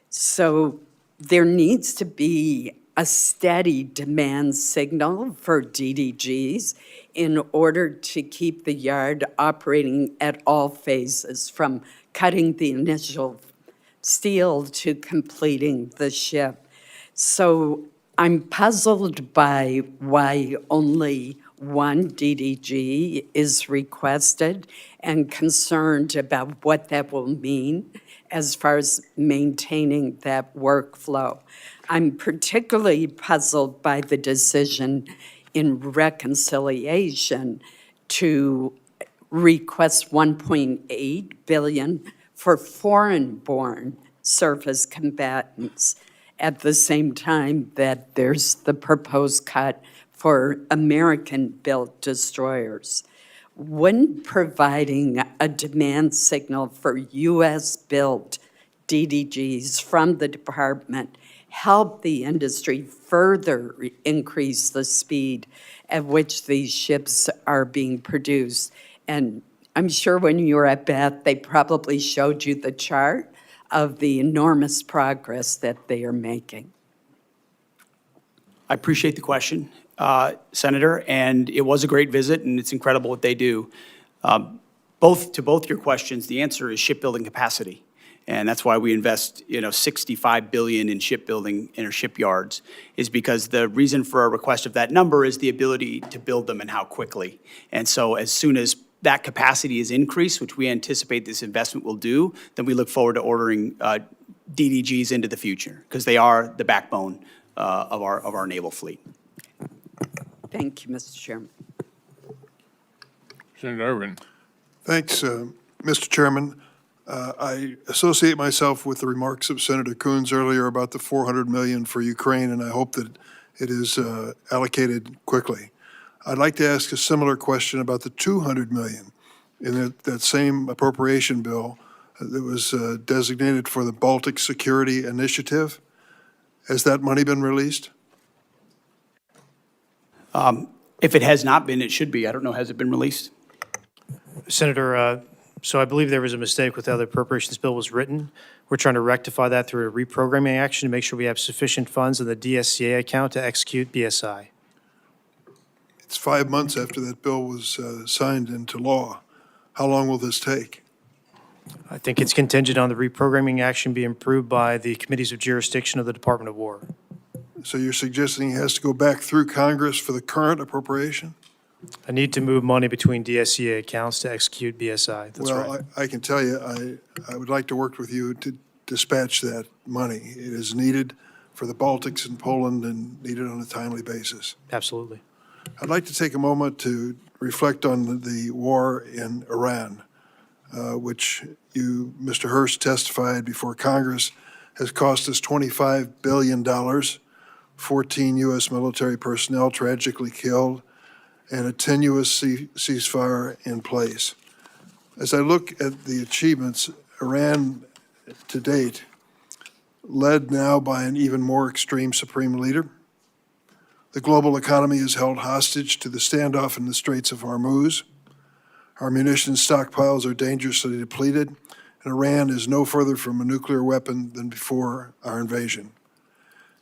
So there needs to be a steady demand signal for DDGs in order to keep the yard operating at all phases, from cutting the initial steel to completing the ship. So I'm puzzled by why only one DDG is requested and concerned about what that will mean as far as maintaining that workflow. I'm particularly puzzled by the decision in reconciliation to request $1.8 billion for foreign-born surface combatants at the same time that there's the proposed cut for American-built destroyers. Wouldn't providing a demand signal for U.S.-built DDGs from the department help the industry further increase the speed at which these ships are being produced? And I'm sure when you were at Bath, they probably showed you the chart of the enormous progress that they are making. I appreciate the question, Senator, and it was a great visit, and it's incredible what they do. To both your questions, the answer is shipbuilding capacity. And that's why we invest, $65 billion in shipbuilding in our shipyards, is because the reason for a request of that number is the ability to build them and how quickly. And so as soon as that capacity is increased, which we anticipate this investment will do, then we look forward to ordering DDGs into the future, because they are the backbone of our naval fleet. Thank you, Mr. Chairman. Senator Irvin. Thanks, Mr. Chairman. I associate myself with the remarks of Senator Coons earlier about the $400 million for Ukraine, and I hope that it is allocated quickly. I'd like to ask a similar question about the $200 million in that same appropriation bill that was designated for the Baltic Security Initiative. Has that money been released? If it has not been, it should be. I don't know, has it been released? Senator, so I believe there was a mistake with how the appropriations bill was written. We're trying to rectify that through a reprogramming action to make sure we have sufficient funds in the DSCA account to execute BSI. It's 5 months after that bill was signed into law. How long will this take? I think it's contingent on the reprogramming action being approved by the committees of jurisdiction of the Department of War. So you're suggesting he has to go back through Congress for the current appropriation? I need to move money between DSCA accounts to execute BSI. That's right. Well, I can tell you, I would like to work with you to dispatch that money. It is needed for the Baltics and Poland and needed on a timely basis. Absolutely. I'd like to take a moment to reflect on the war in Iran, which you, Mr. Hearst, testified before Congress, has cost us $25 billion, 14 U.S. military personnel tragically killed, and a tenuous ceasefire in place. As I look at the achievements, Iran to date, led now by an even more extreme supreme leader. The global economy is held hostage to the standoff in the Straits of Hormuz. Our munitions stockpiles are dangerously depleted, and Iran is no further from a nuclear weapon than before our invasion.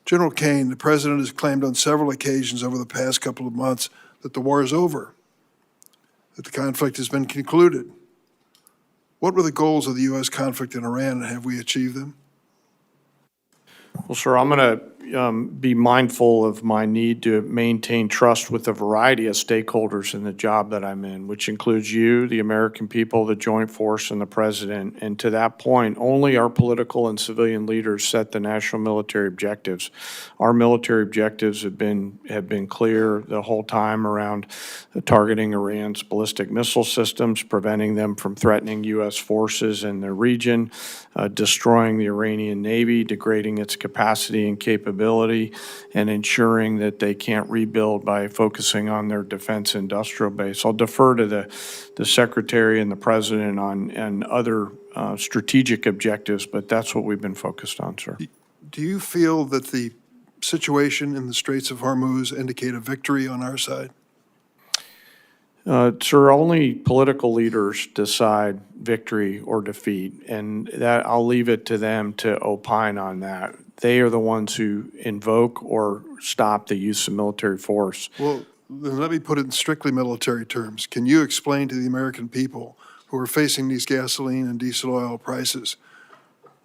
General Caine, the president has claimed on several occasions over the past couple of months that the war is over, that the conflict has been concluded. What were the goals of the U.S. conflict in Iran, and have we achieved them? Well, sir, I'm going to be mindful of my need to maintain trust with a variety of stakeholders in the job that I'm in, which includes you, the American people, the Joint Force, and the President. And to that point, only our political and civilian leaders set the national military objectives. Our military objectives have been clear the whole time around targeting Iran's ballistic missile systems, preventing them from threatening U.S. forces in the region, destroying the Iranian Navy, degrading its capacity and capability, and ensuring that they can't rebuild by focusing on their defense industrial base. I'll defer to the Secretary and the President on other strategic objectives, but that's what we've been focused on, sir. Do you feel that the situation in the Straits of Hormuz indicate a victory on our side? Sir, only political leaders decide victory or defeat, and that I'll leave it to them to opine on that. They are the ones who invoke or stop the use of military force. Well, then let me put it in strictly military terms. Can you explain to the American people who are facing these gasoline and diesel oil prices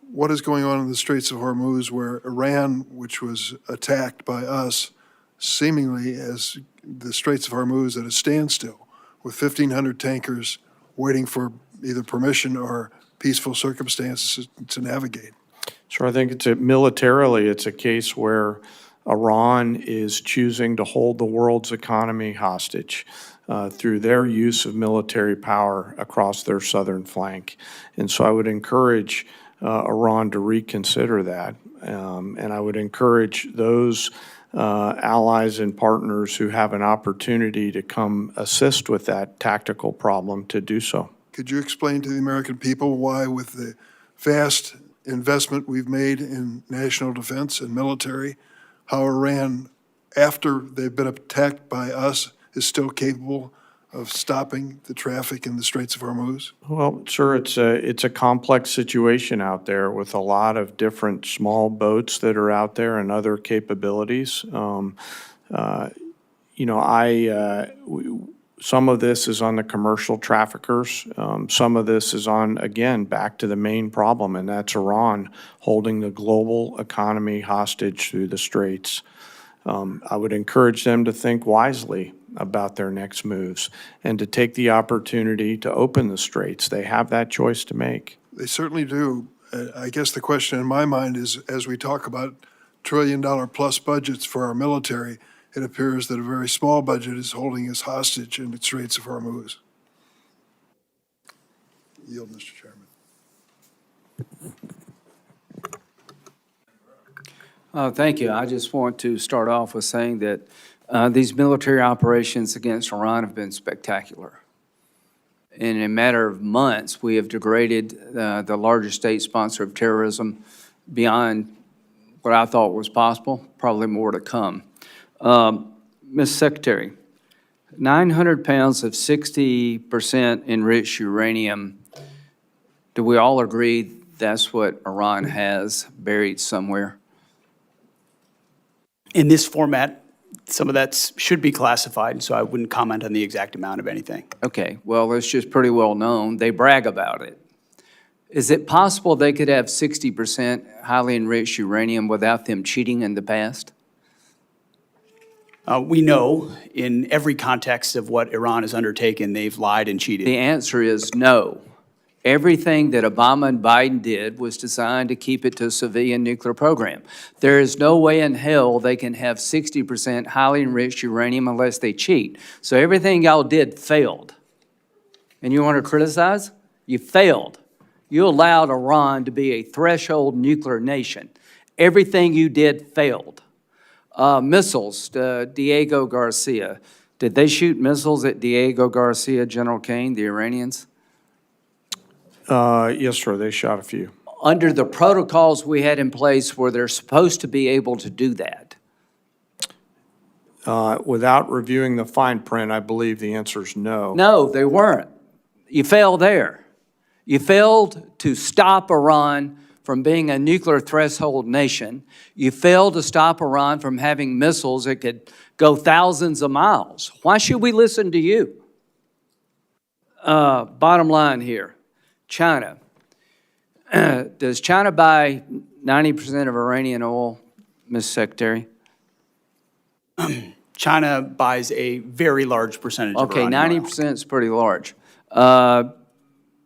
what is going on in the Straits of Hormuz, where Iran, which was attacked by us, seemingly as the Straits of Hormuz at a standstill, with 1,500 tankers waiting for either permission or peaceful circumstances to navigate? So I think militarily, it's a case where Iran is choosing to hold the world's economy hostage through their use of military power across their southern flank. And so I would encourage Iran to reconsider that. And I would encourage those allies and partners who have an opportunity to come assist with that tactical problem to do so. Could you explain to the American people why, with the vast investment we've made in national defense and military, how Iran, after they've been attacked by us, is still capable of stopping the traffic in the Straits of Hormuz? Well, sir, it's a complex situation out there with a lot of different small boats that are out there and other capabilities. Some of this is on the commercial traffickers. Some of this is on, again, back to the main problem, and that's Iran holding the global economy hostage through the Straits. I would encourage them to think wisely about their next moves and to take the opportunity to open the Straits. They have that choice to make. They certainly do. I guess the question in my mind is, as we talk about trillion-dollar-plus budgets for our military, it appears that a very small budget is holding us hostage in the Straits of Hormuz. Yield, Mr. Chairman. Thank you. I just want to start off with saying that these military operations against Iran have been spectacular. In a matter of months, we have degraded the largest state sponsor of terrorism beyond what I thought was possible, probably more to come. Ms. Secretary, 900 pounds of 60% enriched uranium, do we all agree that's what Iran has buried somewhere? In this format, some of that should be classified, so I wouldn't comment on the exact amount of anything. Okay, well, it's just pretty well known. They brag about it. Is it possible they could have 60% highly enriched uranium without them cheating in the past? We know in every context of what Iran has undertaken, they've lied and cheated. The answer is no. Everything that Obama and Biden did was designed to keep it to a civilian nuclear program. There is no way in hell they can have 60% highly enriched uranium unless they cheat. So everything y'all did failed. And you want to criticize? You failed. You allowed Iran to be a threshold nuclear nation. Everything you did failed. Missiles, Diego Garcia. Did they shoot missiles at Diego Garcia, General Caine, the Iranians? Yes, sir, they shot a few. Under the protocols we had in place, were they supposed to be able to do that? Without reviewing the fine print, I believe the answer is no. No, they weren't. You failed there. You failed to stop Iran from being a nuclear threshold nation. You failed to stop Iran from having missiles that could go thousands of miles. Why should we listen to you? Bottom line here, China. Does China buy 90% of Iranian oil, Ms. Secretary? China buys a very large percentage of Okay, Iranian oil. 90% is pretty large.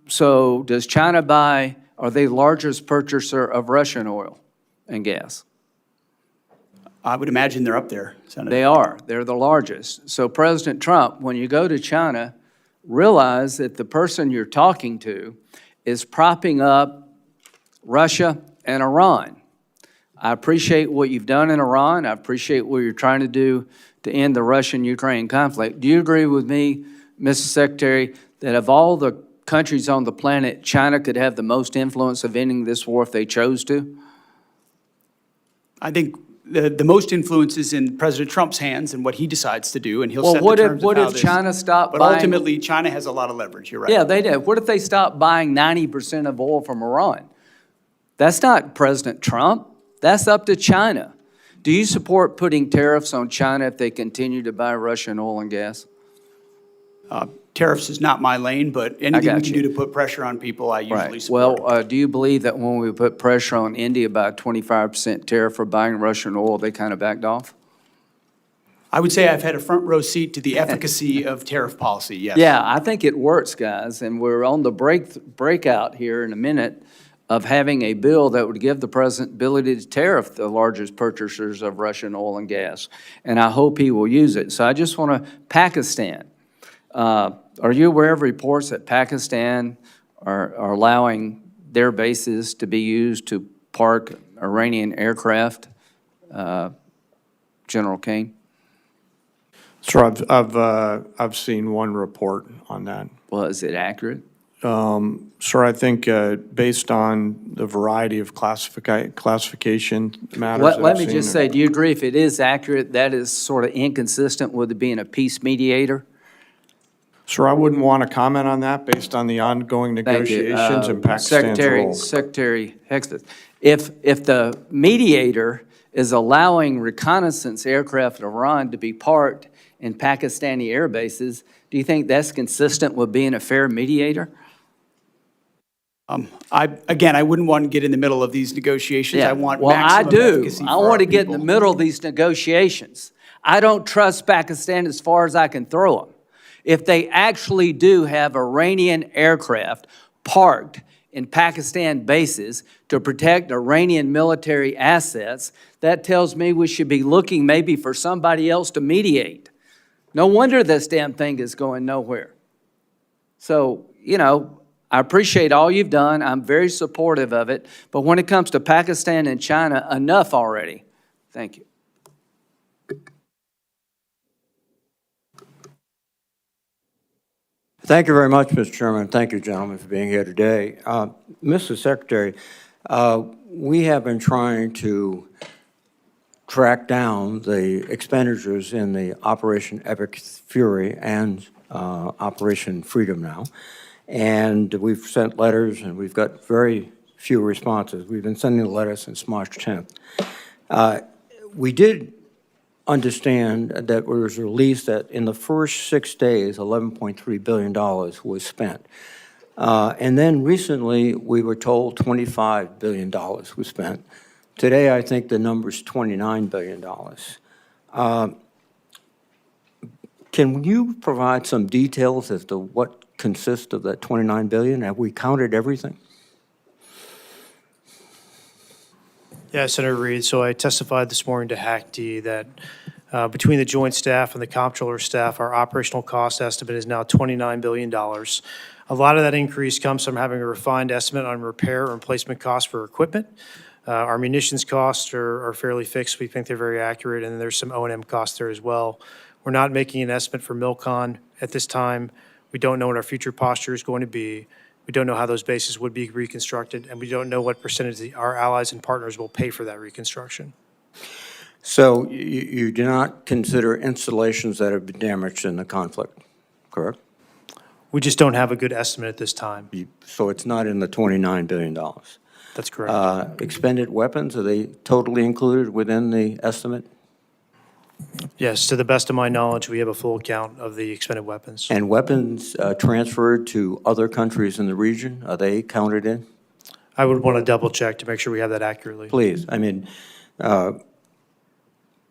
So does China buy, are they the largest purchaser of Russian oil and gas? I would imagine they're up there, Senator. They are. They're the largest. So President Trump, when you go to China, realize that the person you're talking to is propping up Russia and Iran. I appreciate what you've done in Iran. I appreciate what you're trying to do to end the Russian-Ukraine conflict. Do you agree with me, Mr. Secretary, that of all the countries on the planet, China could have the most influence of ending this war if they chose to? I think the most influence is in President Trump's hands and what he decides to do, and he'll set the what terms of how if this. China stopped But buying? ultimately, China has a lot of leverage, you're right. Yeah, they did. What if they stopped buying 90% of oil from Iran? That's not President Trump. That's up to China. Do you support putting tariffs on China if they continue to buy Russian oil and gas? Tariffs is not my lane, but anything we got can you. do to put pressure on people, I usually Right. support. Well, do you believe that when we put pressure on India by a 25% tariff for buying Russian oil, they kind of backed off? I would say I've had a front row seat to the efficacy of tariff policy, yes. Yeah, I think it works, guys, and we're on the breakout here in a minute of having a bill that would give the president ability to tariff the largest purchasers of Russian oil and gas, and I hope he will use it. So I just want to, Pakistan, are you aware of reports that Pakistan are allowing their bases to be used to park Iranian aircraft, General Caine? Sir, I've seen one report on that. Well, is it accurate? Sir, I think based on the variety of classification matters that Let I've me seen, just say, do you agree if it is accurate, that is sort of inconsistent with it being a peace mediator? Sir, I wouldn't want to comment on that based on the ongoing Thank you. negotiations and Pakistan's role. Secretary Hegseth, if the mediator is allowing reconnaissance aircraft in Iran to be parked in Pakistani air bases, do you think that's consistent with being a fair mediator? I wouldn't want to get in the middle of these negotiations. I want Well, I maximum do. efficacy for I our want to get in the people. middle of these negotiations. I don't trust Pakistan as far as I can throw them. If they actually do have Iranian aircraft parked in Pakistan bases to protect Iranian military assets, that tells me we should be looking maybe for somebody else to mediate. No wonder this damn thing is going nowhere. So, you know, I appreciate all you've done. I'm very supportive of it. But when it comes to Pakistan and China, enough already. Thank you. Thank you very much, Mr. Chairman. Thank you, gentlemen, for being here today. Mr. Secretary, we have been trying to track down the expenditures in the Operation Epic Fury and Operation Freedom Now. And we've sent letters, and we've got very few responses. We've been sending letters since March 10th. We did understand that it was released that in the first 6 days, $11.3 billion was spent. And then recently, we were told $25 billion was spent. Today, I think the number is $29 billion. Can you provide some details as to what consist of that 29 billion? Have we counted everything? Yeah, Senator Reed, so I testified this morning to HACD that between the joint staff and the comptroller staff, our operational cost estimate is now $29 billion. A lot of that increase comes from having a refined estimate on repair and replacement costs for equipment. Our munitions costs are fairly fixed. We think they're very accurate, and there's some O&M costs there as well. We're not making an estimate for MILCON at this time. We don't know what our future posture is going to be. We don't know how those bases would be reconstructed, and we don't know what percentage our allies and partners will pay for that reconstruction. So you do not consider installations that have been damaged in the conflict, correct? We just don't have a good estimate at this time. So it's not in the $29 billion. That's correct. Expended weapons, are they totally included within the estimate? Yes, to the best of my knowledge, we have a full count of the expended weapons. And weapons transferred to other countries in the region, are they counted in? I would want to double check to make sure we have that accurately. Please, I mean,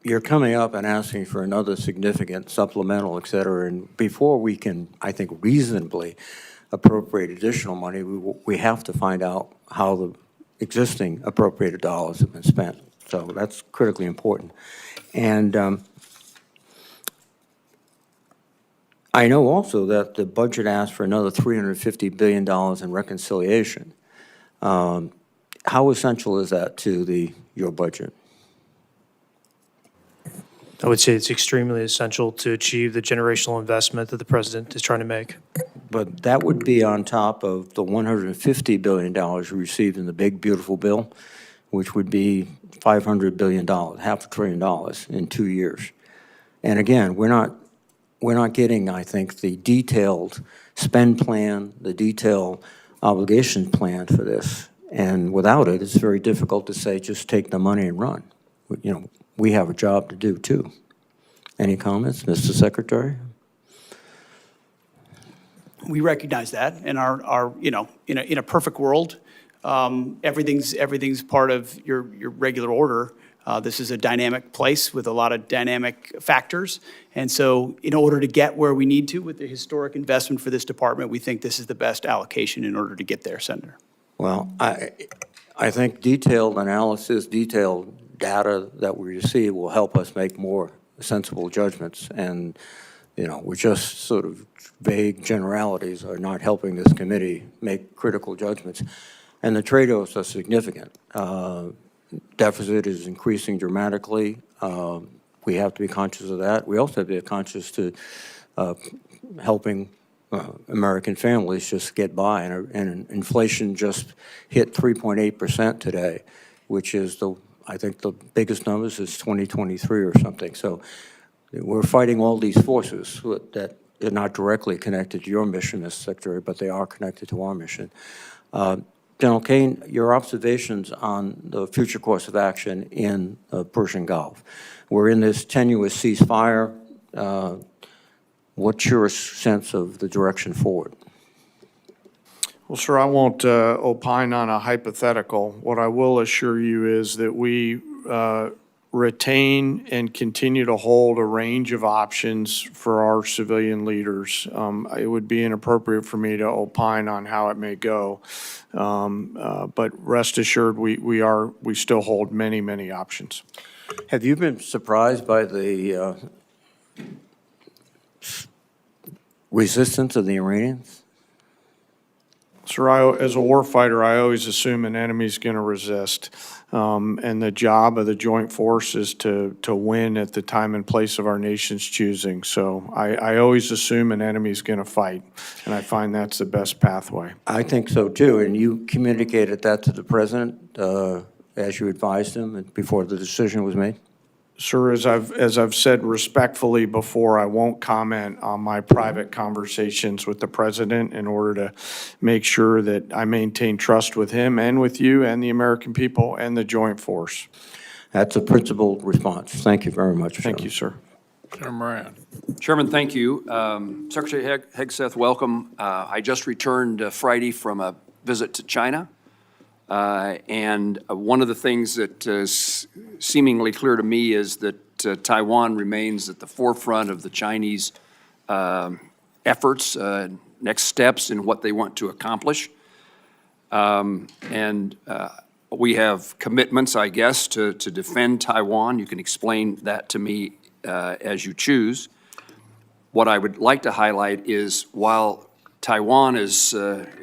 you're coming up and asking for another significant supplemental, et cetera, and before we can, I think, reasonably appropriate additional money, we have to find out how the existing appropriated dollars have been spent. So that's critically important. And I know also that the budget asked for another $350 billion in reconciliation. How essential is that to your budget? I would say it's extremely essential to achieve the generational investment that the president is trying to make. But that would be on top of the $150 billion we received in the big, beautiful bill, which would be $500 billion, half $1 trillion in 2 years. And again, we're not getting, I think, the detailed spend plan, the detailed obligation plan for this. And without it, it's very difficult to say, just take the money and run. You know, we have a job to do too. Any comments, Mr. Secretary? We recognize that, and our you know, in a perfect world, everything's part of your regular order. This is a dynamic place with a lot of dynamic factors, and so in order to get where we need to with the historic investment for this department, we think this is the best allocation in order to get there, Senator. Well, I think detailed analysis, detailed data that we receive will help us make more sensible judgments. And, you know, we're just sort of vague generalities are not helping this committee make critical judgments. And the trade-offs are significant. Deficit is increasing dramatically. We have to be conscious of that. We also have to be conscious to helping American families just get by. And inflation just hit 3.8% today, which is I think the biggest numbers is 2023 or something. So we're fighting all these forces that are not directly connected to your mission, Mr. Secretary, but they are connected to our mission. General Caine, your observations on the future course of action in the Persian Gulf. We're in this tenuous ceasefire. What's your sense of the direction forward? Well, sir, I won't opine on a hypothetical. What I will assure you is that we retain and continue to hold a range of options for our civilian leaders. It would be inappropriate for me to opine on how it may go, but rest assured, we still hold many, many options. Have you been surprised by the resistance of the Iranians? Sir, as a warfighter, I always assume an enemy's going to resist. And the job of the joint force is to win at the time and place of our nation's choosing. So I always assume an enemy's going to fight, and I find that's the best pathway. I think so too, and you communicated that to the president as you advised him before the decision was made? Sir, as I've said respectfully before, I won't comment on my private conversations with the president in order to make sure that I maintain trust with him and with you and the American people and the joint force. That's a principled response. Thank you very much. Thank you, sir. Senator Moran. Chairman, thank you. Secretary Hegseth, welcome. I just returned Friday from a visit to China. And one of the things that is seemingly clear to me is that Taiwan remains at the forefront of the Chinese efforts, next steps in what they want to accomplish. We have commitments, I guess, to defend Taiwan. You can explain that to me as you choose. What I would like to highlight is while Taiwan is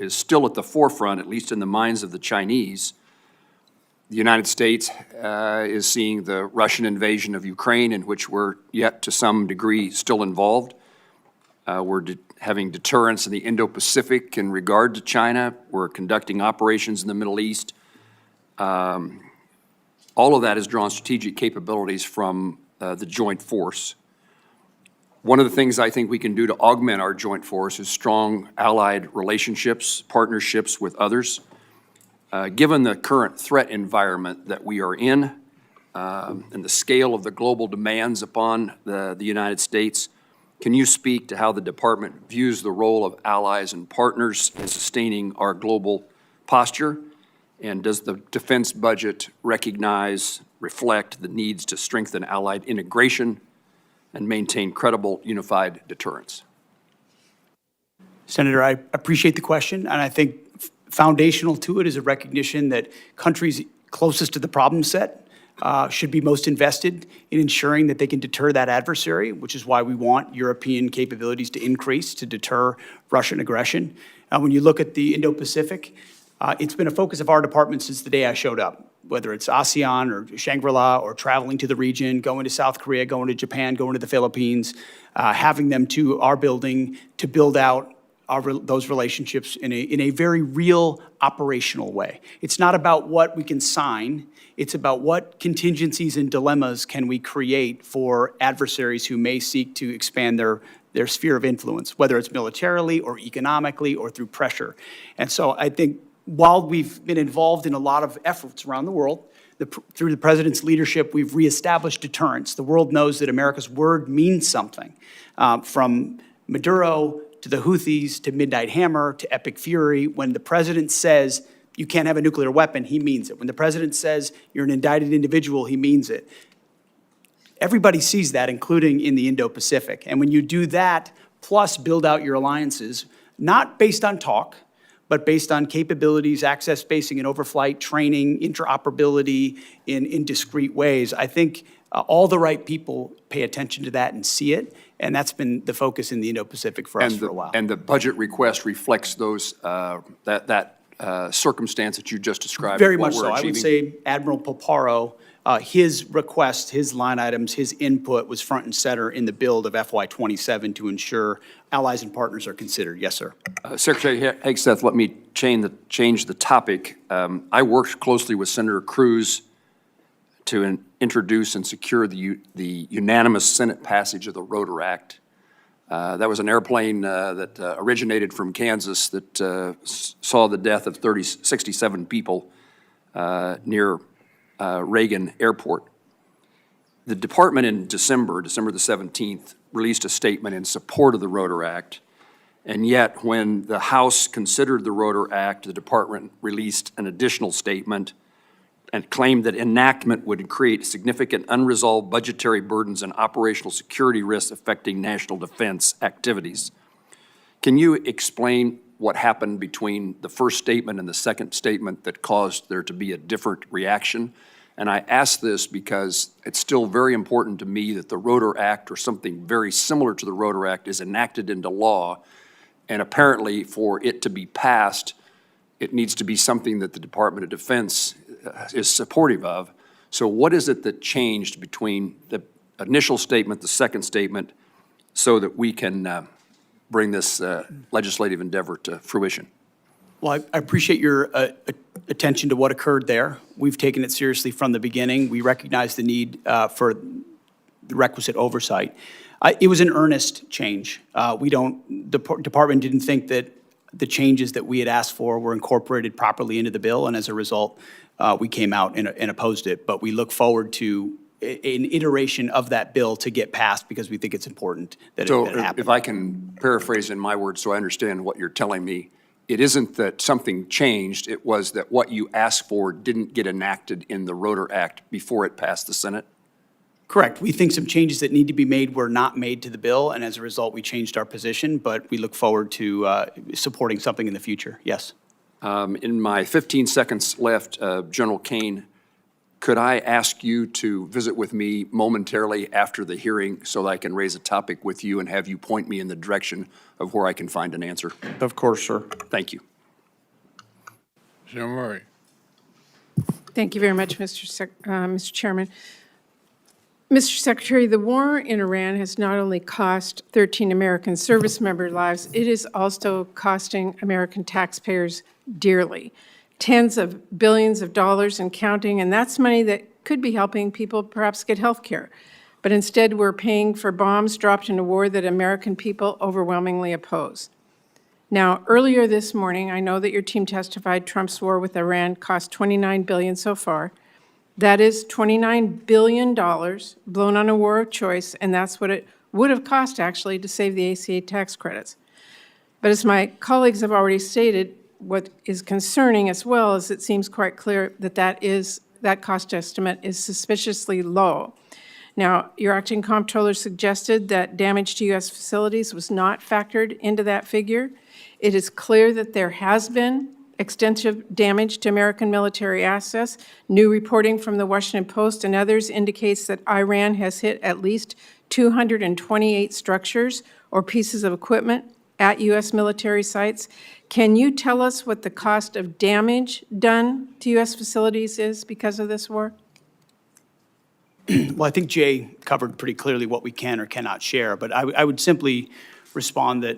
still at the forefront, at least in the minds of the Chinese, the United States is seeing the Russian invasion of Ukraine, in which we're yet to some degree still involved. We're having deterrence in the Indo-Pacific in regard to China. We're conducting operations in the Middle East. All of that has drawn strategic capabilities from the joint force. One of the things I think we can do to augment our joint force is strong allied relationships, partnerships with others. Given the current threat environment that we are in and the scale of the global demands upon the United States, can you speak to how the department views the role of allies and partners in sustaining our global posture? And does the defense budget recognize, reflect the needs to strengthen allied integration and maintain credible unified deterrence? Senator, I appreciate the question, and I think foundational to it is a recognition that countries closest to the problem set should be most invested in ensuring that they can deter that adversary, which is why we want European capabilities to increase to deter Russian aggression. When you look at the Indo-Pacific, it's been a focus of our department since the day I showed up, whether it's ASEAN or Shangri-La or traveling to the region, going to South Korea, going to Japan, going to the Philippines, having them to our building to build out those relationships in a very real operational way. It's not about what we can sign. It's about what contingencies and dilemmas can we create for adversaries who may seek to expand their sphere of influence, whether it's militarily or economically or through pressure. And so I think while we've been involved in a lot of efforts around the world, through the president's leadership, we've reestablished deterrence. The world knows that America's word means something, from Maduro to the Houthis to Midnight Hammer to Epic Fury. When the president says you can't have a nuclear weapon, he means it. When the president says you're an indicted individual, he means it. Everybody sees that, including in the Indo-Pacific. And when you do that, plus build out your alliances, not based on talk, but based on capabilities, access, spacing, and overflight, training, interoperability in discrete ways, I think all the right people pay attention to that and see it, and that's been the focus in the Indo-Pacific for us for a while. And the budget request reflects those that circumstance that you just described. Very much so. I would say Admiral Poparo, his request, his line items, his input was front and center in the build of FY27 to ensure allies and partners are considered. Yes, sir. Secretary Hegseth, let me change the topic. I worked closely with Senator Cruz to introduce and secure the unanimous Senate passage of the Rotor Act. That was an airplane that originated from Kansas that saw the death of 67 people near Reagan Airport. The department in December the 17th, released a statement in support of the Rotor Act, and yet when the House considered the Rotor Act, the department released an additional statement and claimed that enactment would create significant unresolved budgetary burdens and operational security risks affecting national defense activities. Can you explain what happened between the first statement and the second statement that caused there to be a different reaction? And I ask this because it's still very important to me that the Rotor Act, or something very similar to the Rotor Act, is enacted into law. And apparently for it to be passed, it needs to be something that the Department of Defense is supportive of. So what is it that changed between the initial statement, the second statement, so that we can bring this legislative endeavor to fruition? Well, I appreciate your attention to what occurred there. We've taken it seriously from the beginning. We recognize the need for the requisite oversight. It was an earnest change. The department didn't think that the changes that we had asked for were incorporated properly into the bill, and as a result, we came out and opposed it. But we look forward to an iteration of that bill to get passed because we think it's important that it happen. If I can paraphrase in my words so I understand what you're telling me, it isn't that something changed, it was that what you asked for didn't get enacted in the Rotor Act before it passed the Senate? Correct. We think some changes that need to be made were not made to the bill, and as a result, we changed our position, but we look forward to supporting something in the future. Yes. In my 15 seconds left, General Caine, could I ask you to visit with me momentarily after the hearing so that I can raise a topic with you and have you point me in the direction of where I can find an answer? Of course, sir. Thank you. Senator Murray. Thank you very much, Mr. Chairman. Mr. Secretary, the war in Iran has not only cost 13 American service member lives, it is also costing American taxpayers dearly. Tens of billions of dollars and counting, and that's money that could be helping people perhaps get health care. But instead, we're paying for bombs dropped in a war that American people overwhelmingly oppose. Now, earlier this morning, I know that your team testified Trump's war with Iran cost $29 billion so far. That is $29 billion blown on a war of choice, and that's what it would have cost, actually, to save the ACA tax credits. But as my colleagues have already stated, what is concerning as well is it seems quite clear that that cost estimate is suspiciously low. Now, your acting comptroller suggested that damage to U.S. facilities was not factored into that figure. It is clear that there has been extensive damage to American military assets. New reporting from the Washington Post and others indicates that Iran has hit at least 228 structures or pieces of equipment at U.S. military sites. Can you tell us what the cost of damage done to U.S. facilities is because of this war? Well, I think Jay covered pretty clearly what we can or cannot share, but I would simply respond that,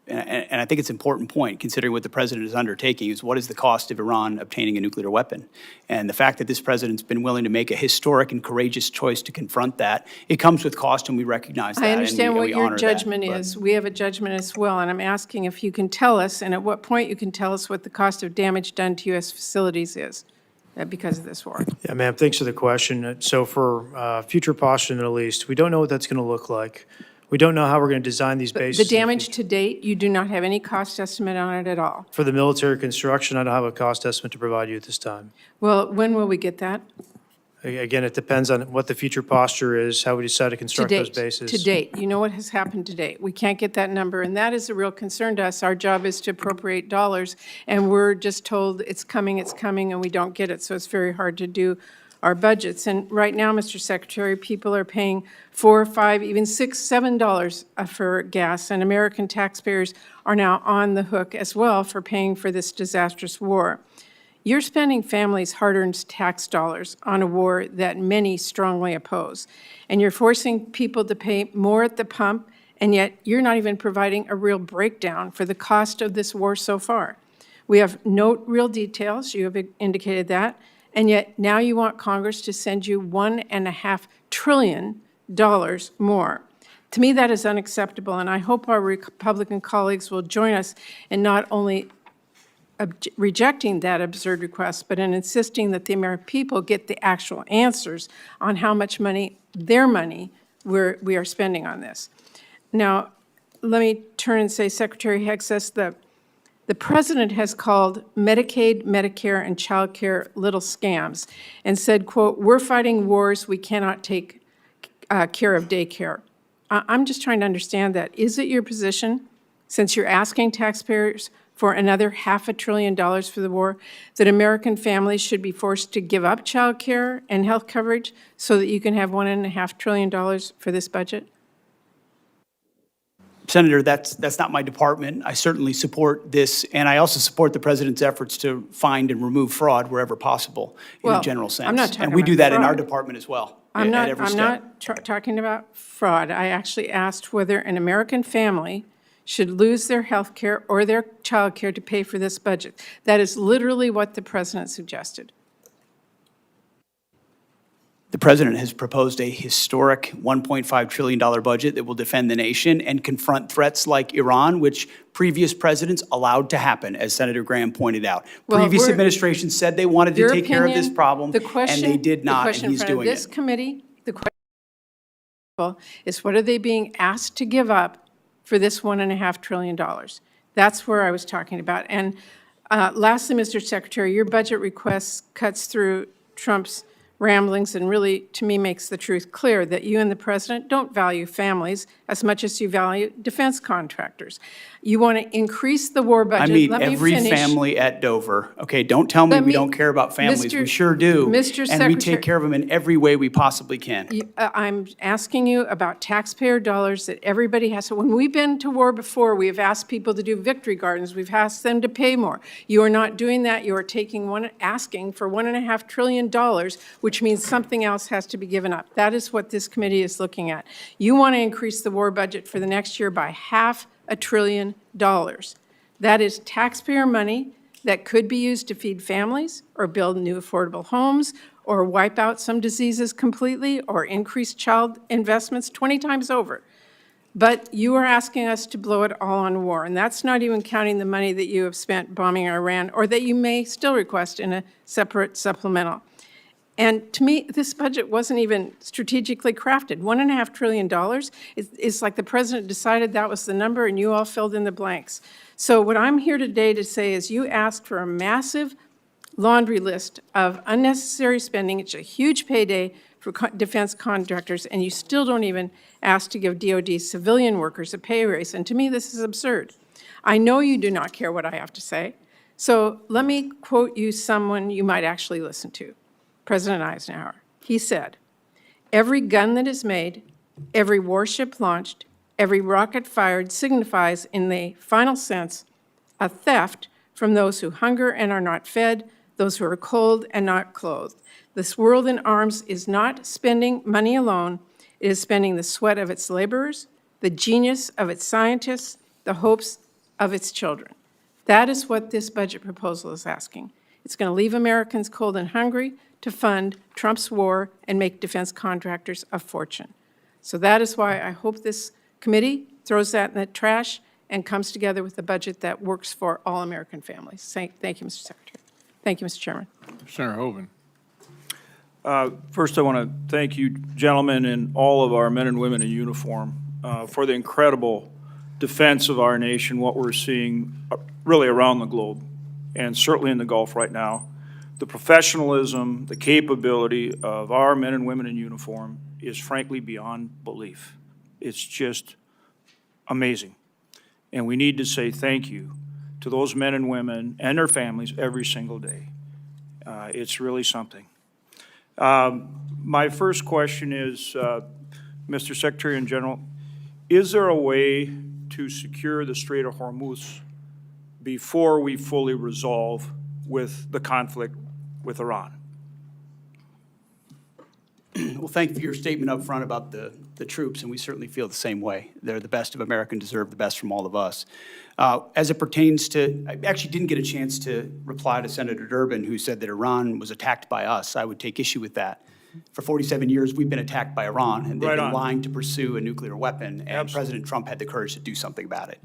and I think it's an important point, considering what the president is undertaking, is what is the cost of Iran obtaining a nuclear weapon? And the fact that this president's been willing to make a historic and courageous choice to confront that, it comes with cost, and we recognize that. I understand and what we your honor judgment that, is. We have a judgment as well, and I'm asking if you can tell us, and at what point you can tell us what the cost of damage done to U.S. facilities is because of this war. Yeah, ma'am, thanks for the question. So for future posture in the Middle East, we don't know what that's going to look like. We don't know how we're going to design these But bases. the damage to date, you do not have any cost estimate on it at all. For the military construction, I don't have a cost estimate to provide you at this time. Well, when will we get that? Again, it depends on what the future posture is, how we decide to To construct those date, bases. to date. You know what has happened to date. We can't get that number, and that is a real concern to us. Our job is to appropriate dollars, and we're just told it's coming, and we don't get it, so it's very hard to do our budgets. And right now, Mr. Secretary, people are paying $4, $5, even $6, $7 for gas, and American taxpayers are now on the hook as well for paying for this disastrous war. You're spending families' hard-earned tax dollars on a war that many strongly oppose, and you're forcing people to pay more at the pump, and yet you're not even providing a real breakdown for the cost of this war so far. We have no real details, you have indicated that, and yet now you want Congress to send you $1.5 trillion more. To me, that is unacceptable, and I hope our Republican colleagues will join us in not only rejecting that absurd request, but in insisting that the American people get the actual answers on how much money, their money, we are spending on this. Now, let me turn and say, Secretary Hegseth, the president has called Medicaid, Medicare, and child care little scams and said, quote, "We're fighting wars, we cannot take care of daycare." I'm just trying to understand that. Is it your position, since you're asking taxpayers for another $500 billion for the war, that American families should be forced to give up child care and health coverage so that you can have $1.5 trillion for this budget? Senator, that's not my department. I certainly support this, and I also support the president's efforts to find and remove fraud wherever possible in a general sense. I'm not talking and we about do that in our fraud. department as well. I'm at every step. talking about fraud. I actually asked whether an American family should lose their health care or their child care to pay for this budget. That is literally what the president suggested. The president has proposed a historic $1.5 trillion budget that will defend the nation and confront threats like Iran, which previous presidents allowed to happen, as Senator Graham pointed out. Well, Previous administrations said they wanted to Your take care of this opinion, problem, the question, and they did not, and he's The question in front doing of this it. committee, the question is, what are they being asked to give up for this $1.5 trillion? That's where I was talking about. And lastly, Mr. Secretary, your budget request cuts through Trump's ramblings and really, to me, makes the truth clear that you and the president don't value families as much as you value defense contractors. You want to increase the war budget. I meet Let me every finish. family at Dover. Okay, don't tell me Let we me- don't care about families. We Mr. sure do. Mr. And we Secretary- take care of them in every way we possibly can. I'm asking you about taxpayer dollars that everybody has. When we've been to war before, we have asked people to do victory gardens. We've asked them to pay more. You are not doing that. You are asking for $1.5 trillion, which means something else has to be given up. That is what this committee is looking at. You want to increase the war budget for the next year by $500 billion. That is taxpayer money that could be used to feed families or build new affordable homes or wipe out some diseases completely or increase child investments 20 times over. But you are asking us to blow it all on war, and that's not even counting the money that you have spent bombing Iran or that you may still request in a separate supplemental. And to me, this budget wasn't even strategically crafted. $1.5 trillion is like the president decided that was the number and you all filled in the blanks. So what I'm here today to say is you asked for a massive laundry list of unnecessary spending. It's a huge payday for defense contractors, and you still don't even ask to give DOD civilian workers a pay raise. And to me, this is absurd. I know you do not care what I have to say. So let me quote you someone you might actually listen to. President Eisenhower. He said, "Every gun that is made, every warship launched, every rocket fired signifies in the final sense a theft from those who hunger and are not fed, those who are cold and not clothed. This world in arms is not spending money alone. It is spending the sweat of its laborers, the genius of its scientists, the hopes of its children." That is what this budget proposal is asking. It's going to leave Americans cold and hungry to fund Trump's war and make defense contractors a fortune. So that is why I hope this committee throws that in the trash and comes together with a budget that works for all American families. Thank you, Mr. Secretary. Thank you, Mr. Chairman. Senator Hoeven. First, I want to thank you, gentlemen, and all of our men and women in uniform for the incredible defense of our nation, what we're seeing really around the globe, and certainly in the Gulf right now. The professionalism, the capability of our men and women in uniform is frankly beyond belief. It's just amazing. And we need to say thank you to those men and women and their families every single day. It's really something. My first question is, Mr. Secretary in General, is there a way to secure the Strait of Hormuz before we fully resolve with the conflict with Iran? Well, thank you for your statement up front about the troops, and we certainly feel the same way. They're the best of America and deserve the best from all of us. As it pertains to, I actually didn't get a chance to reply to Senator Durbin, who said that Iran was attacked by us. I would take issue with that. For 47 years, we've been attacked by Iran, and they've been lying to pursue a nuclear weapon, and President Trump had the courage to do something about it.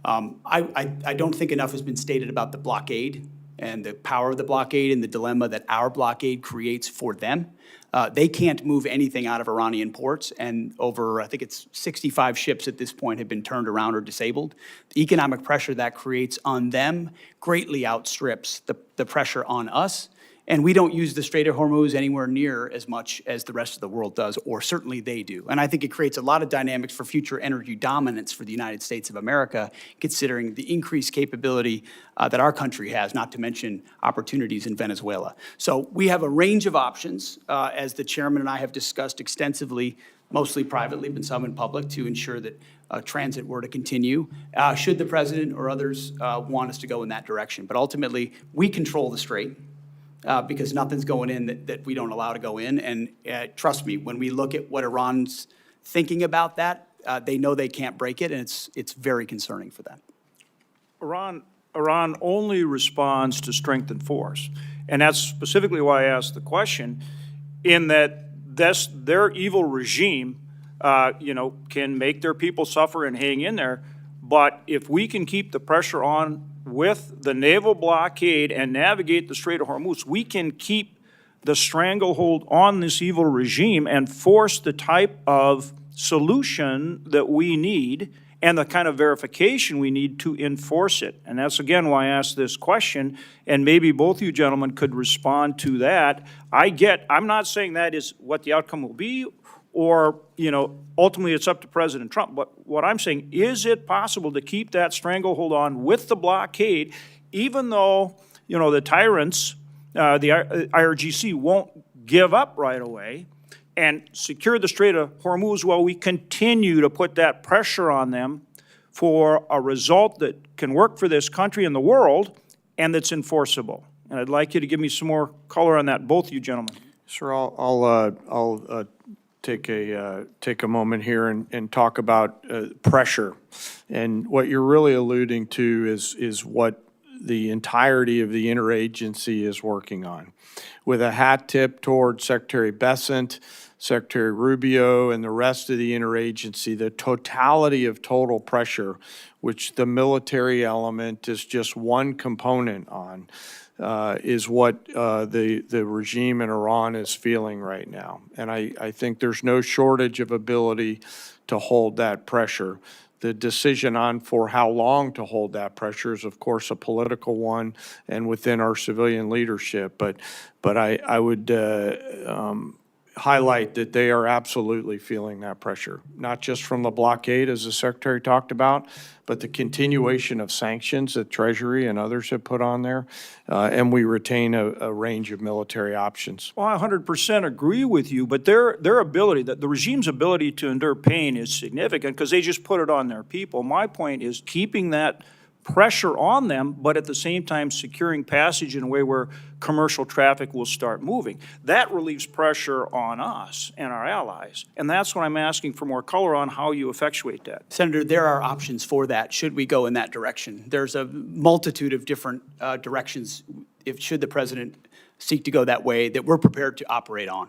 I don't think enough has been stated about the blockade and the power of the blockade and the dilemma that our blockade creates for them. They can't move anything out of Iranian ports, and over, I think it's 65 ships at this point have been turned around or disabled. The economic pressure that creates on them greatly outstrips the pressure on us. And we don't use the Strait of Hormuz anywhere near as much as the rest of the world does, or certainly they do. And I think it creates a lot of dynamics for future energy dominance for the United States of America, considering the increased capability that our country has, not to mention opportunities in Venezuela. So we have a range of options, as the chairman and I have discussed extensively, mostly privately, but some in public, to ensure that transit were to continue, should the president or others want us to go in that direction. But ultimately, we control the strait. Because nothing's going in that we don't allow to go in. And trust me, when we look at what Iran's thinking about that, they know they can't break it, and it's very concerning for them. Iran only responds to strength and force. And that's specifically why I asked the question, in that their evil regime, can make their people suffer and hang in there. But if we can keep the pressure on with the naval blockade and navigate the Strait of Hormuz, we can keep the stranglehold on this evil regime and force the type of solution that we need and the kind of verification we need to enforce it. And that's, again, why I asked this question, and maybe both of you gentlemen could respond to that. I'm not saying that is what the outcome will be, or, ultimately it's up to President Trump. But what I'm saying, is it possible to keep that stranglehold on with the blockade, even though, the tyrants, the IRGC won't give up right away, and secure the Strait of Hormuz while we continue to put that pressure on them for a result that can work for this country and the world, and that's enforceable? And I'd like you to give me some more color on that, both of you gentlemen. Sir, I'll take a moment here and talk about pressure. And what you're really alluding to is what the entirety of the interagency is working on. With a hat tip toward Secretary Bessent, Secretary Rubio, and the rest of the interagency, the totality of total pressure, which the military element is just one component on, is what the regime in Iran is feeling right now. And I think there's no shortage of ability to hold that pressure. The decision on for how long to hold that pressure is, of course, a political one and within our civilian leadership. But I would highlight that they are absolutely feeling that pressure, not just from the blockade, as the Secretary talked about, but the continuation of sanctions that Treasury and others have put on there, and we retain a range of military options. Well, I 100% agree with you, but their ability, the regime's ability to endure pain is significant because they just put it on their people. My point is keeping that pressure on them, but at the same time securing passage in a way where commercial traffic will start moving. That relieves pressure on us and our allies, and that's what I'm asking for more color on how you effectuate that. Senator, there are options for that, should we go in that direction. There's a multitude of different directions, should the president seek to go that way, that we're prepared to operate on.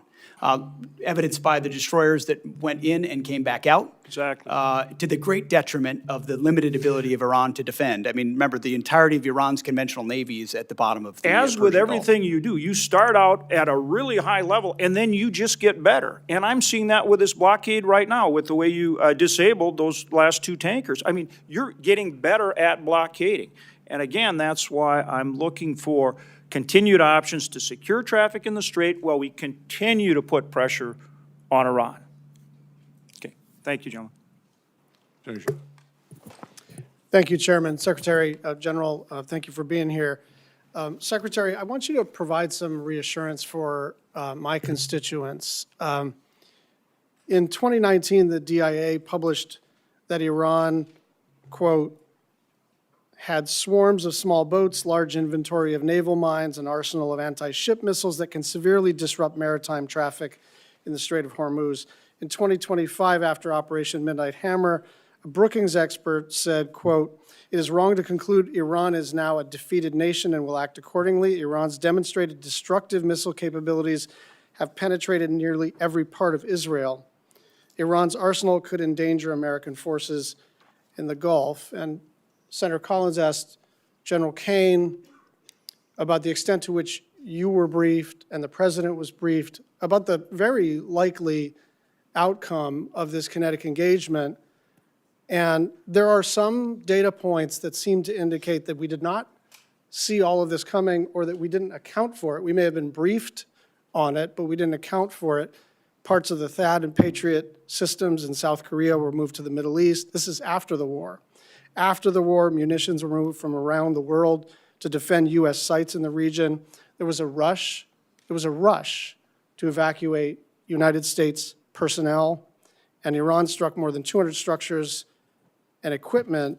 Evidenced by the destroyers that went in and came back out. Exactly. To the great detriment of the limited ability of Iran to defend. I mean, remember, the entirety of Iran's conventional navy is at the bottom of the As with Persian Gulf. everything you do, you start out at a really high level, and then you just get better. And I'm seeing that with this blockade right now, with the way you disabled those last two tankers. I mean, you're getting better at blockading. And again, that's why I'm looking for continued options to secure traffic in the Strait while we continue to put pressure on Iran. Okay, thank you, gentlemen. Thank you, Chairman. Secretary General, thank you for being here. Secretary, I want you to provide some reassurance for my constituents. In 2019, the DIA published that Iran, quote, had swarms of small boats, large inventory of naval mines, an arsenal of anti-ship missiles that can severely disrupt maritime traffic in the Strait of Hormuz. In 2025, after Operation Midnight Hammer, a Brookings expert said, quote, "It is wrong to conclude Iran is now a defeated nation and will act accordingly. Iran's demonstrated destructive missile capabilities have penetrated nearly every part of Israel. Iran's arsenal could endanger American forces in the Gulf." And Senator Collins asked General Caine about the extent to which you were briefed and the president was briefed about the very likely outcome of this kinetic engagement. And there are some data points that seem to indicate that we did not see all of this coming or that we didn't account for it. We may have been briefed on it, but we didn't account for it. Parts of the THAAD and Patriot systems in South Korea were moved to the Middle East. This is after the war. After the war, munitions were moved from around the world to defend U.S. sites in the region. There was a rush to evacuate United States personnel, and Iran struck more than 200 structures and equipment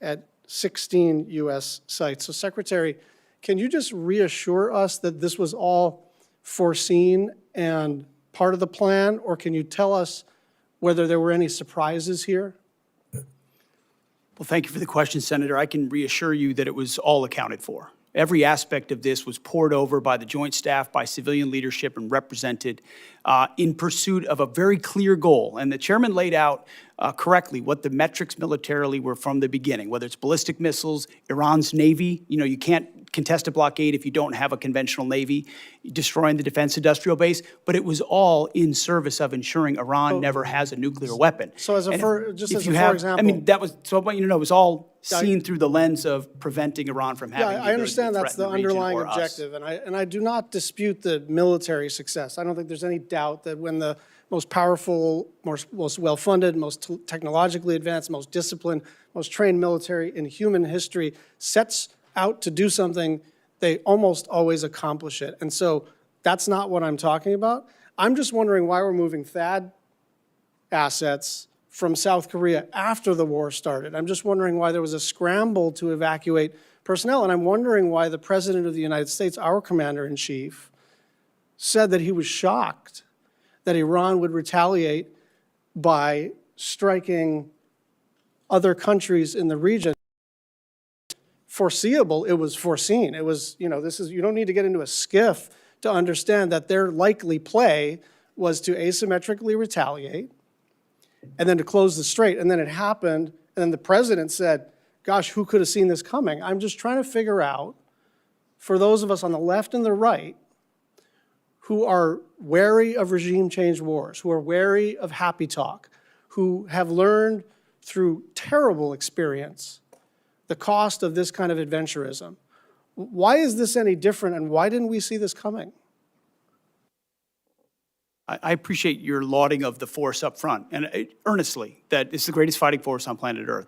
at 16 U.S. sites. So, Secretary, can you just reassure us that this was all foreseen and part of the plan, or can you tell us whether there were any surprises here? Well, thank you for the question, Senator. I can reassure you that it was all accounted for. Every aspect of this was poured over by the Joint Staff, by civilian leadership, and represented in pursuit of a very clear goal. And the chairman laid out correctly what the metrics militarily were from the beginning, whether it's ballistic missiles, Iran's Navy. You know, you can't contest a blockade if you don't have a conventional Navy, destroying the defense industrial base, but it was all in service of ensuring Iran never has a nuclear weapon. So as a And for, if- just if as you a have- for example. I mean, that was, so I want you to know, it was all Yeah, seen through the lens of preventing Iran from Yeah, having the I ability to understand that's threaten the the region underlying or us. objective, and I do not dispute the military success. I don't think there's any doubt that when the most powerful, most well-funded, most technologically advanced, most disciplined, most trained military in human history sets out to do something, they almost always accomplish it. And so that's not what I'm talking about. I'm just wondering why we're moving THAAD assets from South Korea after the war started. I'm just wondering why there was a scramble to evacuate personnel, and I'm wondering why the President of the United States, our Commander-in-Chief, said that he was shocked that Iran would retaliate by striking other countries in the region. Foreseeable, it was foreseen. It was, you know, this is, you don't need to get into a skiff to understand that their likely play was to asymmetrically retaliate and then to close the strait. And then it happened, and then the president said, gosh, who could have seen this coming? I'm just trying to figure out, for those of us on the left and the right who are wary of regime change wars, who are wary of happy talk, who have learned through terrible experience the cost of this kind of adventurism. Why is this any different, and why didn't we see this coming? I appreciate your lauding of the force up front, and earnestly, that it's the greatest fighting force on planet Earth.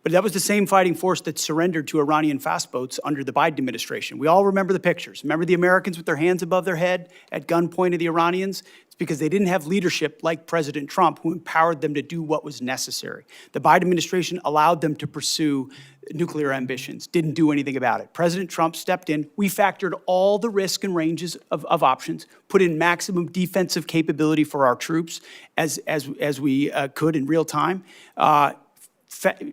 But that was the same fighting force that surrendered to Iranian fast boats under the Biden administration. We all remember the pictures. Remember the Americans with their hands above their head at gunpoint of the Iranians? It's because they didn't have leadership like President Trump, who empowered them to do what was necessary. The Biden administration allowed them to pursue nuclear ambitions, didn't do anything about it. President Trump stepped in. We factored all the risk and ranges of options, put in maximum defensive capability for our troops as we could in real time,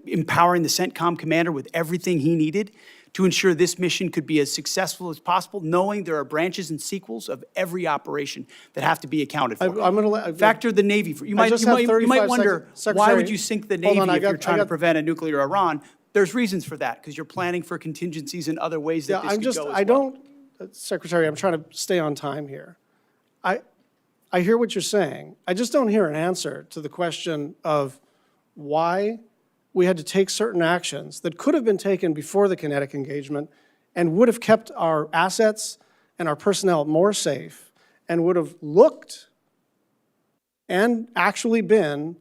empowering the CENTCOM commander with everything he needed to ensure this mission could be as successful as possible, knowing there are branches and sequels of every operation that have to be accounted for. I'm going to Factor the Navy. You might wonder, why would you sink the Navy if you're trying to prevent a nuclear Iran? There's reasons for that, because you're planning for contingencies in other ways that this could go as well. Secretary, I'm trying to stay on time here. I hear what you're saying. I just don't hear an answer to the question of why we had to take certain actions that could have been taken before the kinetic engagement and would have kept our assets and our personnel more safe and would have looked and actually been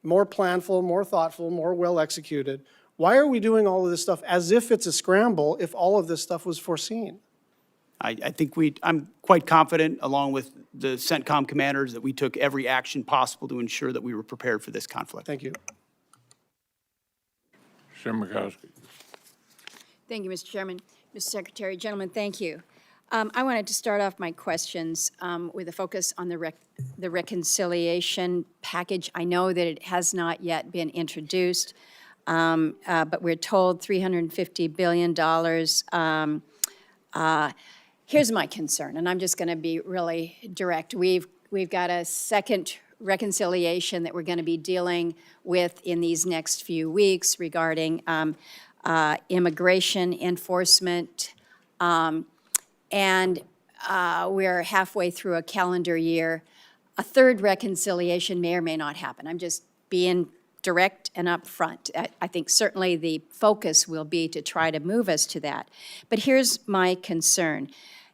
more planful, more thoughtful, more well executed. Why are we doing all of this stuff as if it's a scramble if all of this stuff was foreseen? I think I'm quite confident, along with the CENTCOM commanders, that we took every action possible to ensure that we were prepared for this conflict. Thank you. Senator Murkowski. Thank you, Mr. Chairman. Mr. Secretary, gentlemen, thank you. I wanted to start off my questions with a focus on the reconciliation package. I know that it has not yet been introduced, but we're told $350 billion. Here's my concern, and I'm just going to be really direct. We've got a second reconciliation that we're going to be dealing with in these next few weeks regarding immigration enforcement, and we're halfway through a calendar year. A third reconciliation may or may not happen. I'm just being direct and upfront. I think certainly the focus will be to try to move us to that. But here's my concern.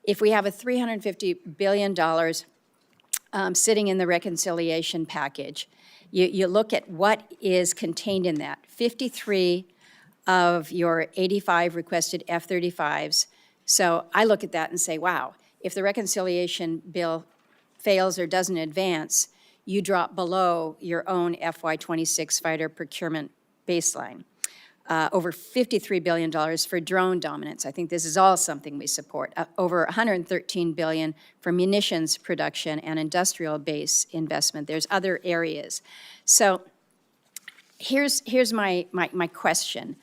If we have a $350 billion sitting in the reconciliation package, you look at what is contained in that. 53 of your 85 requested F-35s. So I look at that and say, wow, if the reconciliation bill fails or doesn't advance, you drop below your own FY26 fighter procurement baseline. Over $53 billion for drone dominance. I think this is all something we support. Over $113 billion for munitions production and industrial base investment. There's other areas. So here's my question.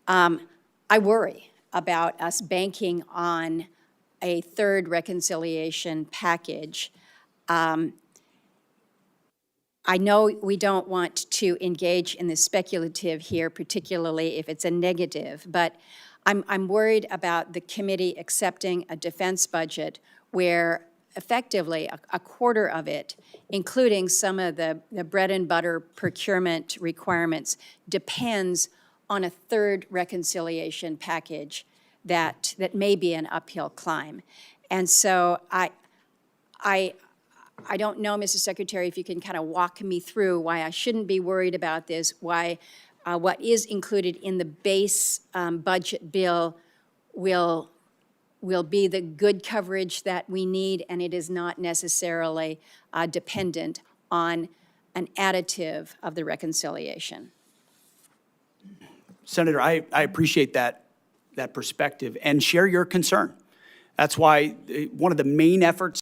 I worry about us banking on a third reconciliation package I know we don't want to engage in the speculative here, particularly if it's a negative, but I'm worried about the committee accepting a defense budget where effectively a quarter of it, including some of the bread and butter procurement requirements, depends on a third reconciliation package that may be an uphill climb. And so I don't know, Mr. Secretary, if you can kind of walk me through why I shouldn't be worried about this, why what is included in the base budget bill will be the good coverage that we need, and it is not necessarily dependent on an additive of the reconciliation. Senator, I appreciate that perspective and share your concern. That's why one of the main efforts,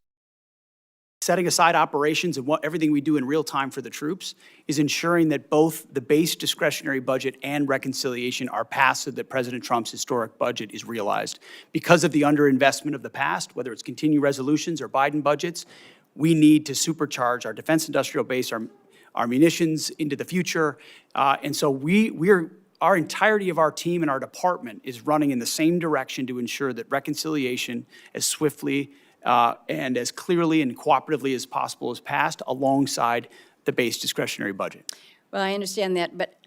setting aside operations and everything we do in real time for the troops, is ensuring that both the base discretionary budget and reconciliation are passed so that President Trump's historic budget is realized. Because of the underinvestment of the past, whether it's continuing resolutions or Biden budgets, we need to supercharge our defense industrial base, our munitions into the future. And so our entirety of our team and our department is running in the same direction to ensure that reconciliation as swiftly and as clearly and cooperatively as possible is passed alongside the base discretionary budget. Well, I understand that, but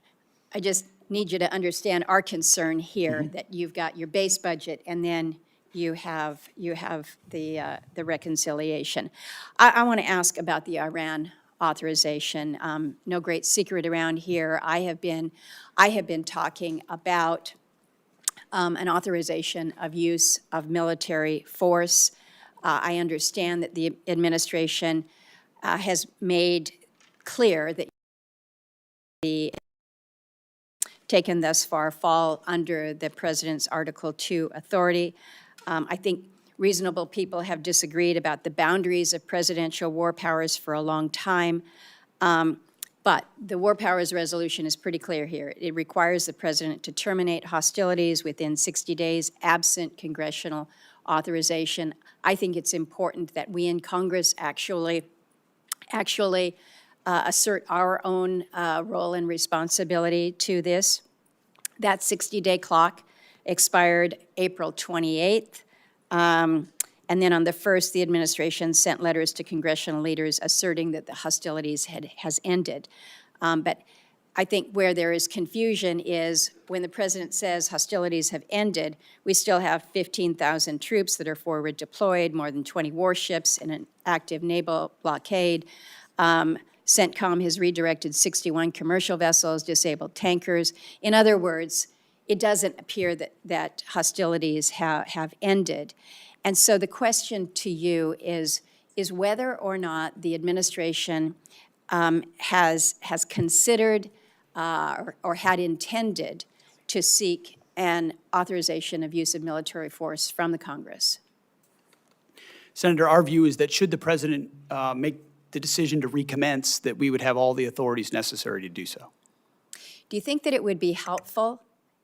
I just need you to understand our concern here, that you've got your base budget and then you have the reconciliation. I want to ask about the Iran authorization. No great secret around here. I have been talking about an authorization of use of military force. I understand that the administration has made clear that the taken thus far fall under the President's Article 2 authority. I think reasonable people have disagreed about the boundaries of presidential war powers for a long time. But the War Powers Resolution is pretty clear here. It requires the President to terminate hostilities within 60 days, absent congressional authorization. I think it's important that we in Congress actually assert our own role and responsibility to this. That 60-day clock expired April 28th. And then on the 1st, the administration sent letters to congressional leaders asserting that the hostilities has ended. But I think where there is confusion is when the President says hostilities have ended, we still have 15,000 troops that are forward deployed, more than 20 warships in an active naval blockade. CENTCOM has redirected 61 commercial vessels, disabled tankers. In other words, it doesn't appear that hostilities have ended. And so the question to you is whether or not the administration has considered or had intended to seek an authorization of use of military force from the Congress. Senator, our view is that should the President make the decision to recommence, that we would have all the authorities necessary to do so. Do you think that it would be helpful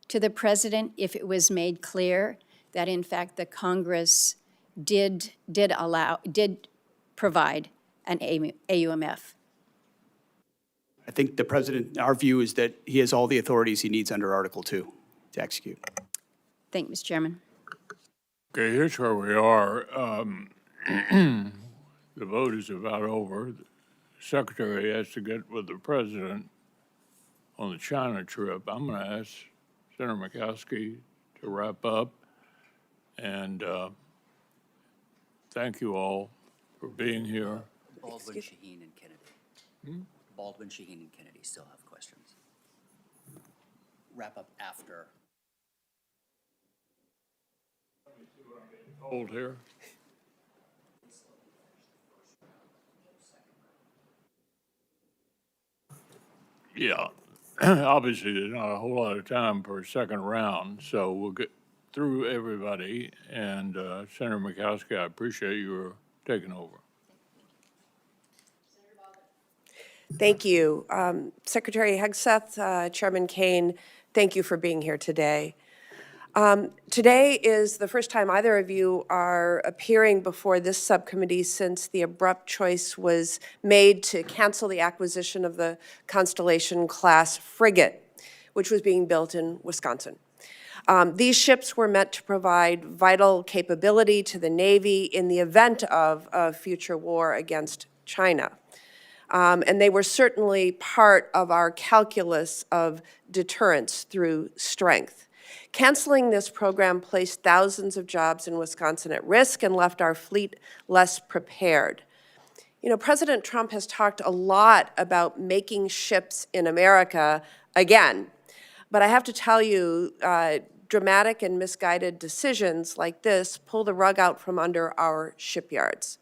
to the President if it was made clear that in fact the Congress did provide an AUMF? I think the President, our view is that he has all the authorities he needs under Article 2 to execute. Thank you, Mr. Chairman. Okay, here's where we are. The vote is about over. The Secretary has to get with the President on the China trip. I'm going to ask Senator Murkowski to wrap up. And thank you all for being here. Baldwin, Shaheen, and Kennedy. Baldwin, Shaheen, and Kennedy still have questions. Wrap up after. Hold here. Yeah, obviously there's not a whole lot of time for a second round, so we'll get through everybody. And Senator Murkowski, I appreciate your taking over. Thank you. Secretary Hegseth, Chairman Caine, thank you for being here today. Today is the first time either of you are appearing before this subcommittee since the abrupt choice was made to cancel the acquisition of the Constellation-class frigate, which was being built in Wisconsin. These ships were meant to provide vital capability to the Navy in the event of a future war against China. And they were certainly part of our calculus of deterrence through strength. Canceling this program placed thousands of jobs in Wisconsin at risk and left our fleet less prepared. You know, President Trump has talked a lot about making ships in America again. But I have to tell you, dramatic and misguided decisions like this pull the rug out from under our shipyards.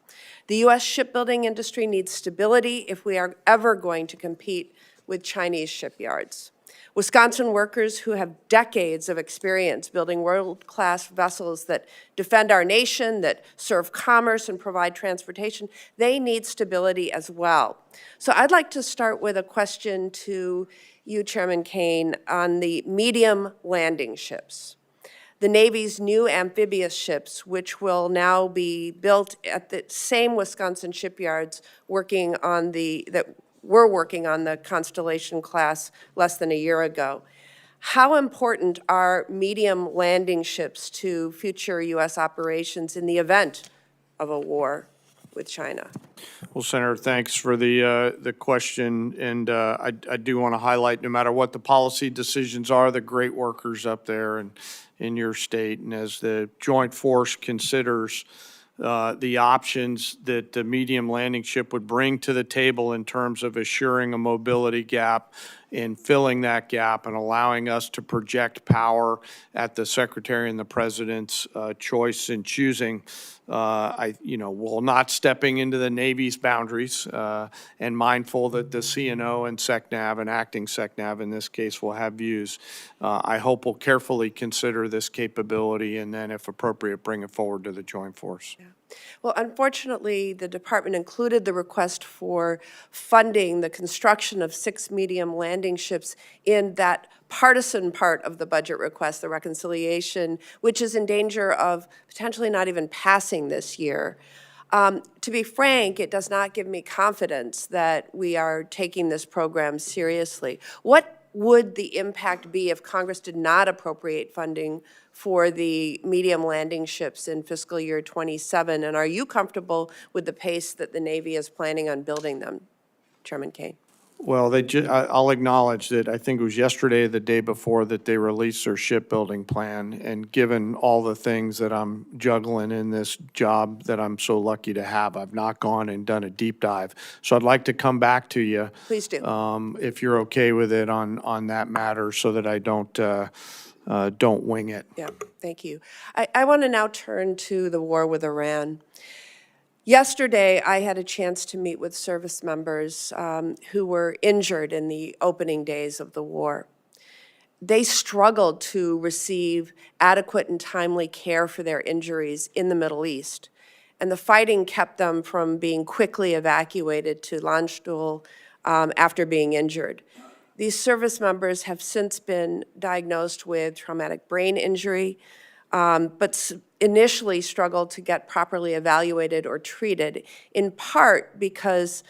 The U.S. shipbuilding industry needs stability if we are ever going to compete with Chinese shipyards. Wisconsin workers who have decades of experience building world-class vessels that defend our nation, that serve commerce and provide transportation, they need stability as well. So I'd like to start with a question to you, Chairman Caine, on the medium landing ships. The Navy's new amphibious ships, which will now be built at the same Wisconsin shipyards working on that were working on the Constellation class less than a year ago. How important are medium landing ships to future U.S. operations in the event of a war with China? Well, Senator, thanks for the question, and I do want to highlight, no matter what the policy decisions are, the great workers up there and in your state, and as the Joint Force considers the options that the medium landing ship would bring to the table in terms of assuring a mobility gap and filling that gap and allowing us to project power at the Secretary and the President's choice in choosing. While not stepping into the Navy's boundaries and mindful that the CNO and SECNAV and acting SECNAV in this case will have views, I hope we'll carefully consider this capability and then, if appropriate, bring it forward to the Joint Force. Yeah. Well, unfortunately, the department included the request for funding the construction of 6 medium landing ships in that partisan part of the budget request, the reconciliation, which is in danger of potentially not even passing this year. To be frank, it does not give me confidence that we are taking this program seriously. What would the impact be if Congress did not appropriate funding for the medium landing ships in fiscal year 27? And are you comfortable with the pace that the Navy is planning on building them, Chairman Caine? Well, I'll acknowledge that I think it was yesterday or the day before that they released their shipbuilding plan, and given all the things that I'm juggling in this job that I'm so lucky to have, I've not gone and done a deep dive. So I'd like to come back to you. Please do. If you're okay with it on that matter, so that I don't wing it. Yeah, thank you. I want to now turn to the war with Iran. Yesterday, I had a chance to meet with service members who were injured in the opening days of the war. They struggled to receive adequate and timely care for their injuries in the Middle East, and the fighting kept them from being quickly evacuated to Landstuhl after being injured. These service members have since been diagnosed with traumatic brain injury, but initially struggled to get properly evaluated or treated, in part because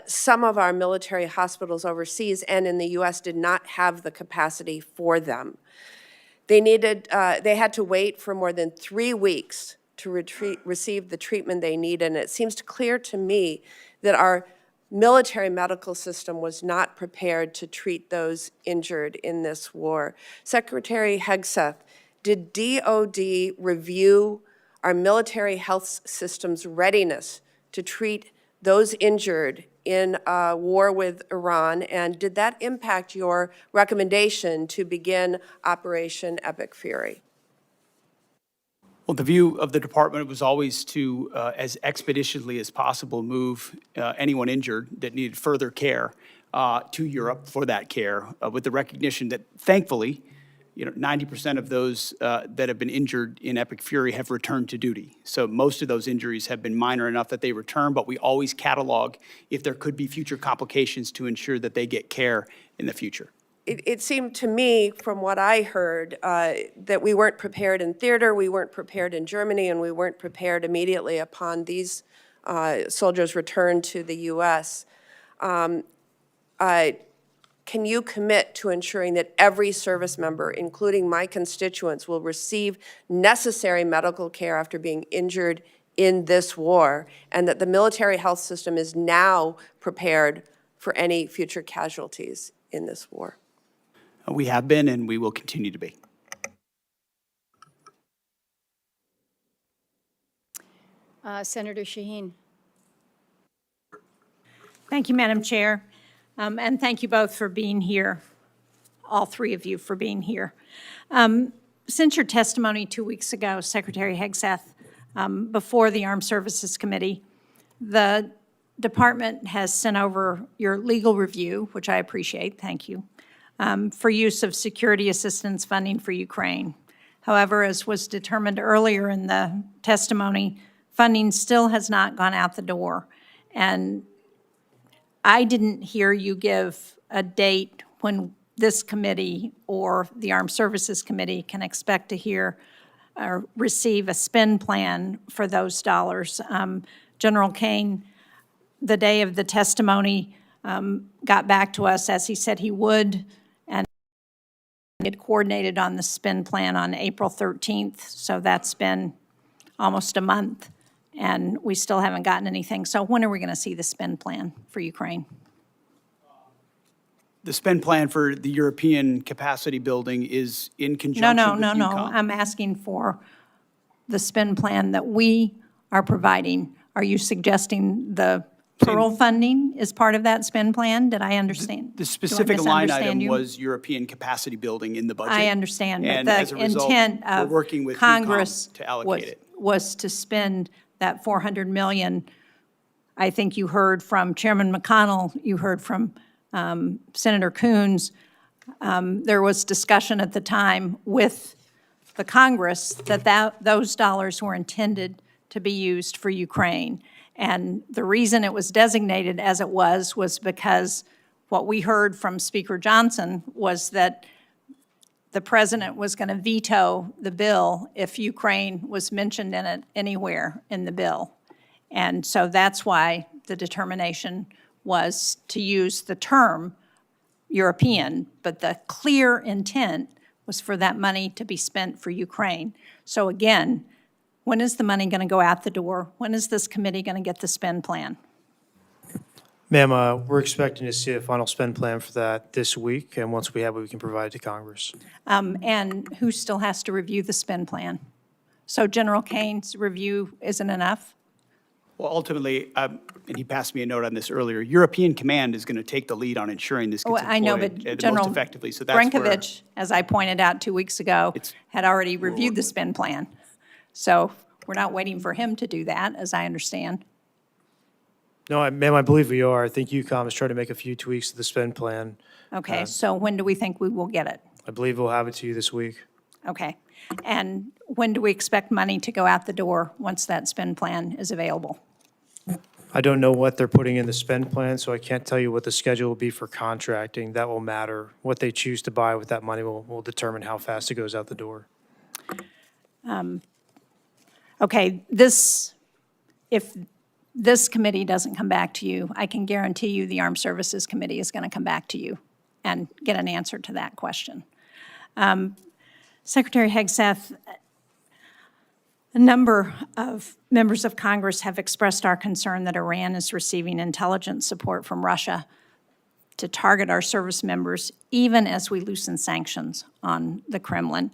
some of our military hospitals overseas and in the U.S. did not have the capacity for them. They had to wait for more than 3 weeks to receive the treatment they needed, and it seems clear to me that our military medical system was not prepared to treat those injured in this war. Secretary Hegseth, did DOD review our military health system's readiness to treat those injured in a war with Iran, and did that impact your recommendation to begin Operation Epic Fury? Well, the view of the department was always to, as expeditiously as possible, move anyone injured that needed further care to Europe for that care, with the recognition that, thankfully, 90% of those that have been injured in Epic Fury have returned to duty. So most of those injuries have been minor enough that they return, but we always catalog if there could be future complications to ensure that they get care in the future. it seemed to me, from what I heard, that we weren't prepared in theater, we weren't prepared in Germany, and we weren't prepared immediately upon these soldiers' return to the U.S. Can you commit to ensuring that every service member, including my constituents, will receive necessary medical care after being injured in this war, and that the military health system is now prepared for any future casualties in this war? We have been, and we will continue to be. Senator Shaheen. Thank you, Madam Chair. And thank you both for being here, all three of you for being here. Since your testimony 2 weeks ago, Secretary Hegseth, before the Armed Services Committee, the department has sent over your legal review, which I appreciate, thank you, for use of security assistance funding for Ukraine. However, as was determined earlier in the testimony, funding still has not gone out the door. And I didn't hear you give a date when this committee or the Armed Services Committee can expect to hear or receive a spend plan for those dollars. General Caine, the day of the testimony, got back to us as he said he would, and had coordinated on the spend plan on April 13th, so that's been almost a month. And we still haven't gotten anything. So when are we going to see the spend plan for Ukraine? The spend plan for the European capacity building is in conjunction No. with UCOM. I'm asking for the spend plan that we are providing. Are you suggesting the Pearl funding is part of that spend plan? Did I understand? The specific Do I line misunderstand item you? was European capacity building in the budget. I understand, but And as a the result, intent we're of working with Congress UCOM to allocate it. was to spend that $400 million. I think you heard from Chairman McConnell, you heard from Senator Coons. There was discussion at the time with the Congress that those dollars were intended to be used for Ukraine. And the reason it was designated as it was because what we heard from Speaker Johnson was that the president was going to veto the bill if Ukraine was mentioned in it anywhere in the bill. And so that's why the determination was to use the term European, but the clear intent was for that money to be spent for Ukraine. So again, when is the money going to go out the door? When is this committee going to get the spend plan? Ma'am, we're expecting to see a final spend plan for that this week, and once we have it, we can provide it to Congress. And who still has to review the spend plan? So General Caine's review isn't enough? Well, ultimately, and he passed me a note on this earlier, European Command is going to take the lead on ensuring this gets Well, I know, deployed but most General effectively. So that's where Brinkovich, as I pointed out 2 weeks ago, had already reviewed the spend plan. So we're not waiting for him to do that, as I understand. No, ma'am, I believe we are. I think UCOM is trying to make a few tweaks to the spend plan. Okay, so when do we think we will get it? I believe we'll have it to you this week. Okay. And when do we expect money to go out the door once that spend plan is available? I don't know what they're putting in the spend plan, so I can't tell you what the schedule will be for contracting. That will matter. What they choose to buy with that money will determine how fast it goes out the door. Okay, if this committee doesn't come back to you, I can guarantee you the Armed Services Committee is going to come back to you and get an answer to that question. Secretary Hegseth, a number of members of Congress have expressed our concern that Iran is receiving intelligence support from Russia to target our service members, even as we loosen sanctions on the Kremlin.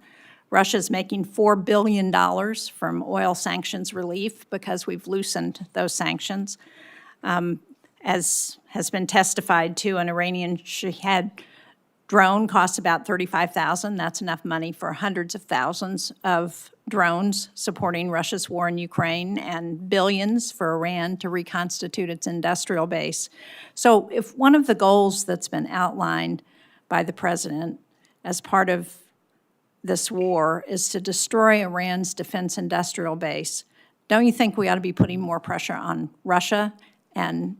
Russia's making $4 billion from oil sanctions relief because we've loosened those sanctions. As has been testified to, an Iranian Shahed drone costs about $35,000. That's enough money for hundreds of thousands of drones supporting Russia's war in Ukraine, and billions for Iran to reconstitute its industrial base. So if one of the goals that's been outlined by the president as part of this war is to destroy Iran's defense industrial base, don't you think we ought to be putting more pressure on Russia and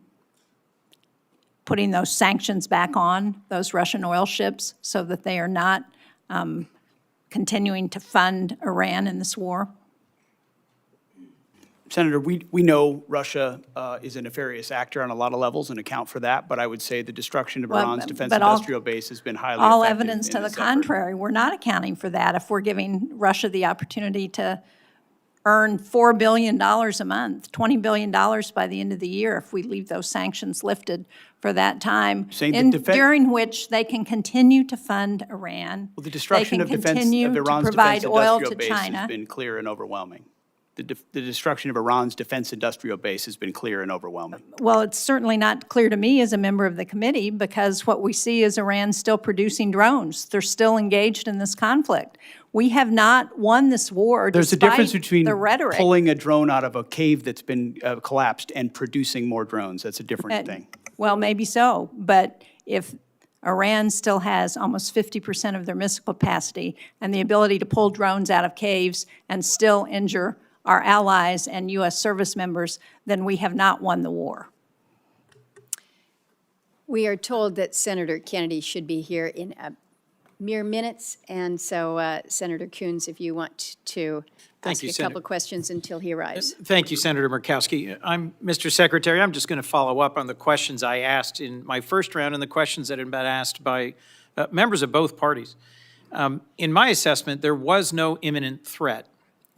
putting those sanctions back on those Russian oil ships so that they are not continuing to fund Iran in this war? Senator, we know Russia is a nefarious actor on a lot of levels and account for that, but I would say the destruction of Well, Iran's defense but all- industrial base has been highly All effective evidence in to the this effort. contrary. We're not accounting for that if we're giving Russia the opportunity to earn $4 billion a month, $20 billion by the end of the year if we leave those sanctions lifted for that time, Saying that during which they can continue to fund Iran. Well, the destruction of They can defense continue of to Iran's provide defense oil industrial to base China. has been clear and overwhelming. The destruction of Iran's defense industrial base has been clear and overwhelming. Well, it's certainly not clear to me as a member of the committee because what we see is Iran still producing drones. They're still engaged in this conflict. We have not won this war There's a difference despite between the rhetoric. pulling a drone out of a cave that's been collapsed and producing more drones. That's a different thing. Well, maybe so, but if Iran still has almost 50% of their missile capacity and the ability to pull drones out of caves and still injure our allies and U.S. service members, then we have not won the war. We are told that Senator Kennedy should be here in mere minutes, and so Senator Coons, if you want to ask you, a Senator. couple questions until he arrives. Thank you, Senator Murkowski. Mr. Secretary, I'm just going to follow up on the questions I asked in my first round and the questions that had been asked by members of both parties. In my assessment, there was no imminent threat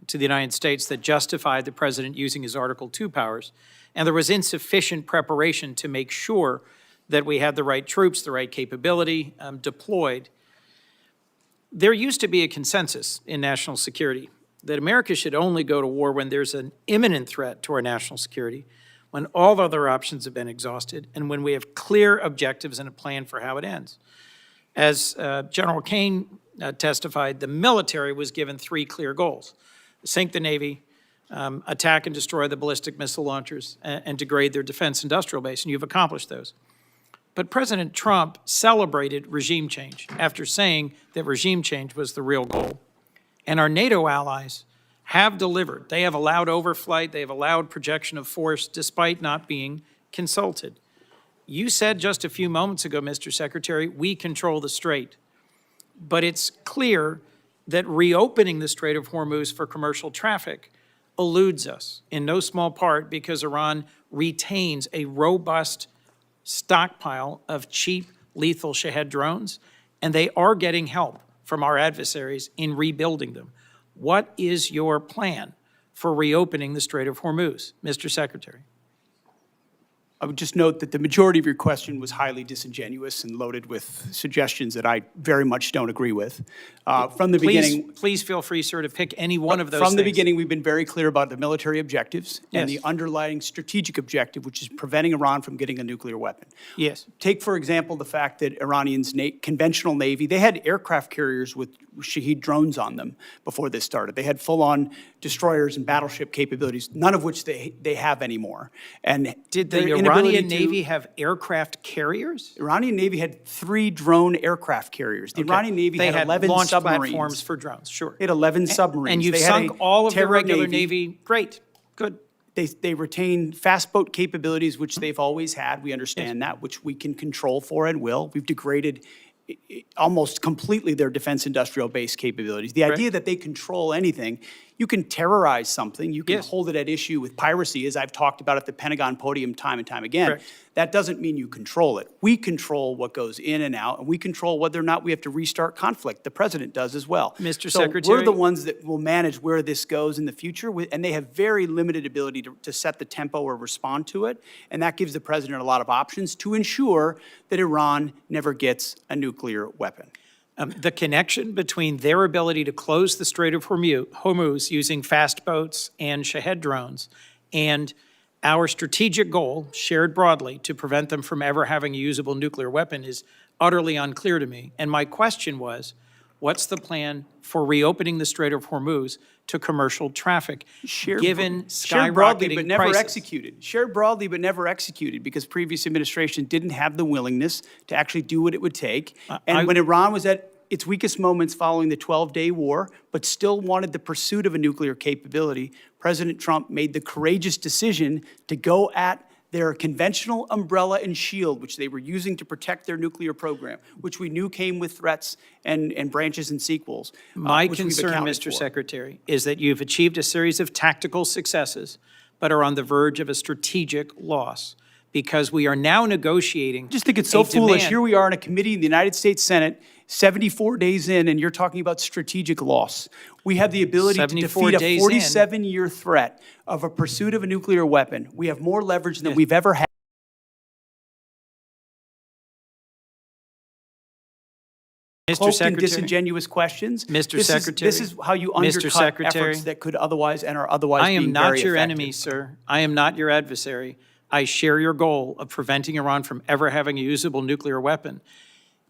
to the United States that justified the president using his Article II powers, and there was insufficient preparation to make sure that we had the right troops, the right capability deployed. There used to be a consensus in national security that America should only go to war when there's an imminent threat to our national security, when all other options have been exhausted, and when we have clear objectives and a plan for how it ends. As General Caine testified, the military was given 3 clear goals: sink the Navy, attack and destroy the ballistic missile launchers, and degrade their defense industrial base, and you've accomplished those. But President Trump celebrated regime change after saying that regime change was the real goal. And our NATO allies have delivered. They have allowed overflight, they have allowed projection of force despite not being consulted. You said just a few moments ago, Mr. Secretary, we control the strait. But it's clear that reopening the Strait of Hormuz for commercial traffic eludes us, in no small part because Iran retains a robust stockpile of cheap, lethal Shahed drones, and they are getting help from our adversaries in rebuilding them. What is your plan for reopening the Strait of Hormuz, Mr. Secretary? I would just note that the majority of your question was highly disingenuous and loaded with suggestions that I very much don't agree with. From the beginning, Please feel free, sir, to pick any one of those from the things. beginning, we've been very clear about the military objectives and Yes. the underlying strategic objective, which is preventing Iran from getting a nuclear weapon. Yes. Take, for example, the fact that Iranians' conventional Navy, they had aircraft carriers with Shahed drones on them before this started. They had full-on destroyers and battleship capabilities, none of which they have anymore. And Did their the inability Iranian to- Navy have aircraft carriers? Iranian Navy had 3 drone aircraft carriers. The Iranian Navy They had 11 launch submarines. platforms for drones, sure. They had 11 submarines. And you've They had sunk a all of the terror regular Navy. Great, good. They retain fast boat capabilities, which they've always had. We understand that, which we can control for and will. We've degraded almost completely their defense industrial base capabilities. The idea that they control anything, you can terrorize something, you can hold it at issue with piracy, as I've talked about at the Pentagon podium time and time again. Correct. That doesn't mean you control it. We control what goes in and out, and we control whether or not we have to restart conflict. The president does as well. Mr. So Secretary. we're the ones that will manage where this goes in the future, and they have very limited ability to set the tempo or respond to it, and that gives the president a lot of options to ensure that Iran never gets a nuclear weapon. The connection between their ability to close the Strait of Hormuz using fast boats and Shahed drones and our strategic goal, shared broadly, to prevent them from ever having a usable nuclear weapon is utterly unclear to me. And my question was, what's the plan for reopening the Strait of Hormuz to commercial traffic, given Shared broadly, skyrocketing but never prices? executed. Shared broadly, but never executed, because previous administration didn't have the willingness to actually do what it would take. And when Iran was at its weakest moments following the 12-day war, but still wanted the pursuit of a nuclear capability, President Trump made the courageous decision to go at their conventional umbrella and shield, which they were using to protect their nuclear program, which we knew came with threats and branches and sequels. My which we've concern, accounted Mr. for. Secretary, is that you've achieved a series of tactical successes, but are on the verge of a strategic loss, because we are now negotiating. I just think it's so a foolish. demand- Here we are in a committee in the United States Senate, 74 days in, and you're talking about strategic loss. We have the ability to 74 defeat a days in. 47-year threat of a pursuit of a nuclear weapon. We have more leverage than we've ever had. Mr. Cloaked in Secretary. disingenuous questions. Mr. Secretary. This is how you Mr. undercut Secretary. efforts that could otherwise and are otherwise I being am not very your effective. enemy, sir. I am not your adversary. I share your goal of preventing Iran from ever having a usable nuclear weapon.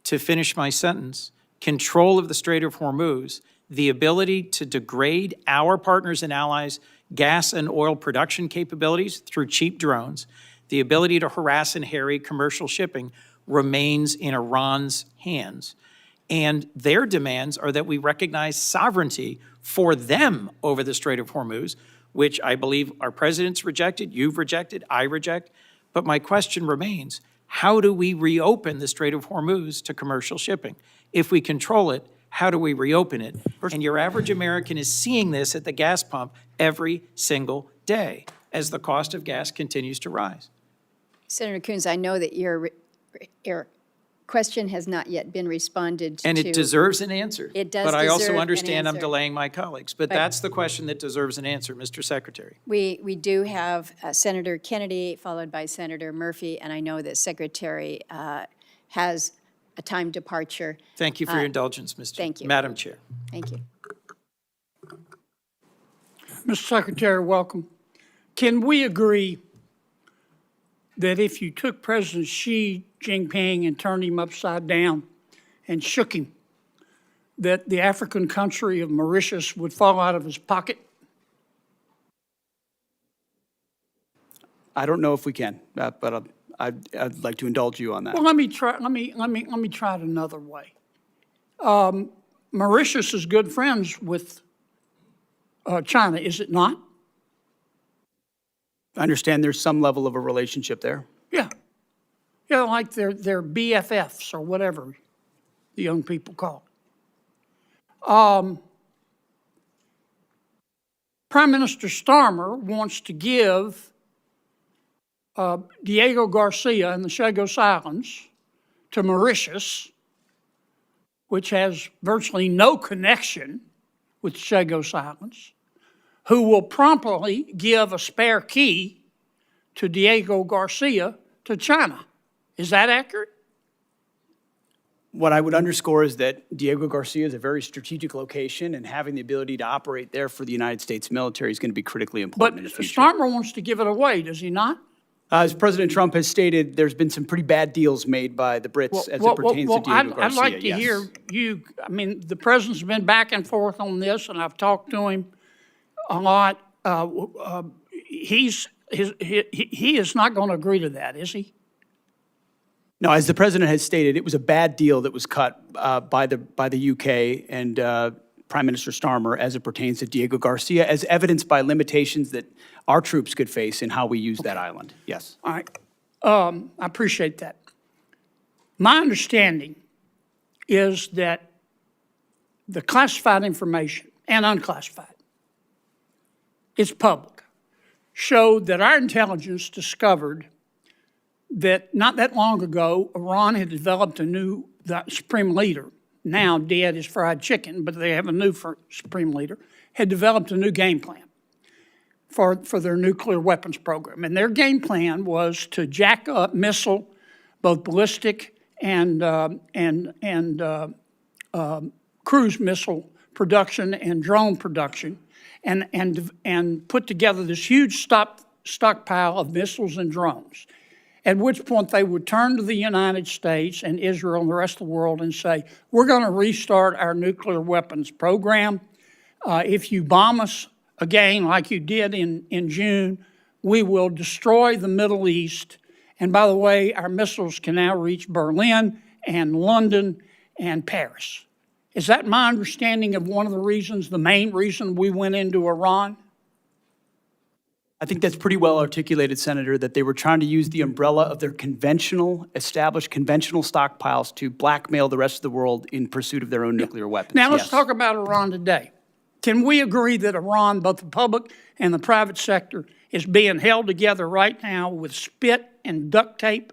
To finish my sentence, control of the Strait of Hormuz, the ability to degrade our partners and allies' gas and oil production capabilities through cheap drones, the ability to harass and harry commercial shipping remains in Iran's hands. And their demands are that we recognize sovereignty for them over the Strait of Hormuz, which I believe our president's rejected, you've rejected, I reject. But my question remains, how do we reopen the Strait of Hormuz to commercial shipping? If we control it, how do we reopen it? And your average American is seeing this at the gas pump every single day as the cost of gas continues to rise. Senator Coons, I know that your question has not yet been responded to. And it deserves an answer. It does But I also deserve an understand I'm answer. delaying my colleagues. But that's the question that deserves an answer, Mr. Secretary. We do have Senator Kennedy, followed by Senator Murphy, and I know that Secretary has a time departure. Thank you for your indulgence, thank you. Madam Chair. Thank you. Mr. Secretary, welcome. Can we agree that if you took President Xi Jinping and turned him upside down and shook him, that the African country of Mauritius would fall out of his pocket? I don't know if we can, but I'd like to indulge you on that. Well, let me try it another way. Mauritius is good friends with China, is it not? I understand there's some level of a relationship there. Yeah. Yeah, like they're BFFs or whatever the young people call it. Prime Minister Starmer wants to give Diego Garcia and the Chagos Islands to Mauritius, which has virtually no connection with the Chagos Islands, who will promptly give a spare key to Diego Garcia to China. Is that accurate? What I would underscore is that Diego Garcia is a very strategic location, and having the ability to operate there for the United States military is going to be critically important in the But future. Starmer wants to give it away, does he not? As President Trump has stated, there's been some pretty bad deals made by the Brits as it pertains to Diego Garcia. I'd like to hear you, I mean, the president's been back and forth on this, and I've talked to him a lot. He is not going to agree to that, is he? No, as the president has stated, it was a bad deal that was cut by the UK and Prime Minister Starmer as it pertains to Diego Garcia, as evidenced by limitations that our troops could face in how we use that island. Yes. All right. I appreciate that. My understanding is that the classified information and unclassified, it's public, showed that our intelligence discovered that not that long ago, Iran had developed the supreme leader, now dead as fried chicken, but they have a new supreme leader, had developed a new game plan for their nuclear weapons program. And their game plan was to jack up both ballistic and cruise missile production and drone production, and put together this huge stockpile of missiles and drones. At which point they would turn to the United States and Israel and the rest of the world and say, we're going to restart our nuclear weapons program. If you bomb us again like you did in June, we will destroy the Middle East. And by the way, our missiles can now reach Berlin and London and Paris. Is that my understanding of one of the reasons, the main reason we went into Iran? I think that's pretty well articulated, Senator, that they were trying to use the umbrella of their established conventional stockpiles to blackmail the rest of the world in pursuit of their own nuclear weapons. Now, let's Yes. talk about Iran today. Can we agree that Iran, both the public and the private sector, is being held together right now with spit and duct tape?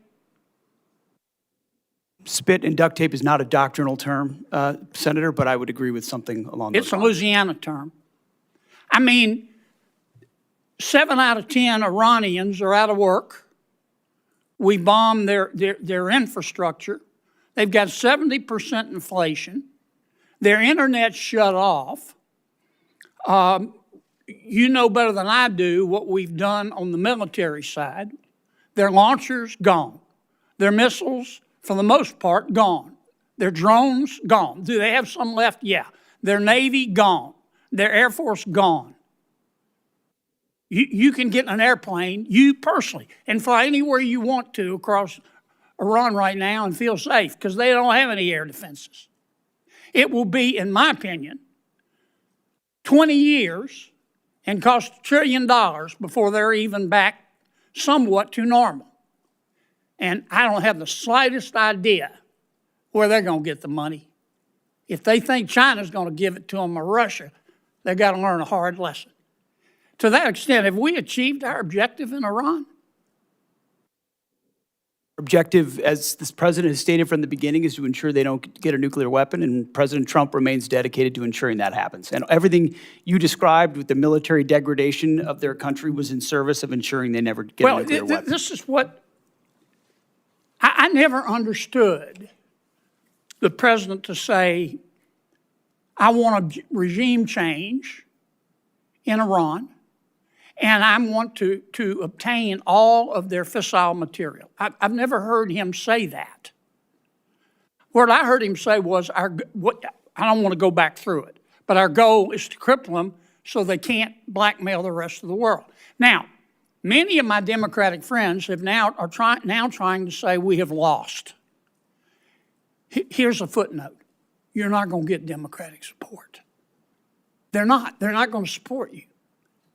Spit and duct tape is not a doctrinal term, Senator, but I would agree with something along those It's a lines. Louisiana term. I mean, 7 out of 10 Iranians are out of work. We bomb their infrastructure. They've got 70% inflation. Their internet's shut off. You know better than I do what we've done on the military side. Their launchers, gone. Their missiles, for the most part, gone. Their drones, gone. Do they have some left? Yeah. Their Navy, gone. Their Air Force, gone. You can get in an airplane, you personally, and fly anywhere you want to across Iran right now and feel safe because they don't have any air defenses. It will be, in my opinion, 20 years and cost $1 trillion before they're even back somewhat to normal. And I don't have the slightest idea where they're going to get the money. If they think China's going to give it to them or Russia, they've got to learn a hard lesson. To that extent, have we achieved our objective in Iran? Objective, as this president has stated from the beginning, is to ensure they don't get a nuclear weapon, and President Trump remains dedicated to ensuring that happens. And everything you described with the military degradation of their country was in service of ensuring they never get a nuclear weapon. This is what I never understood the president to say, I want a regime change in Iran, and I want to obtain all of their fissile material. I've never heard him say that. What I heard him say was, I don't want to go back through it, but our goal is to cripple them so they can't blackmail the rest of the world. Now, many of my Democratic friends are trying to say we have lost. Here's a footnote. You're not going to get Democratic support. They're not. They're not going to support you,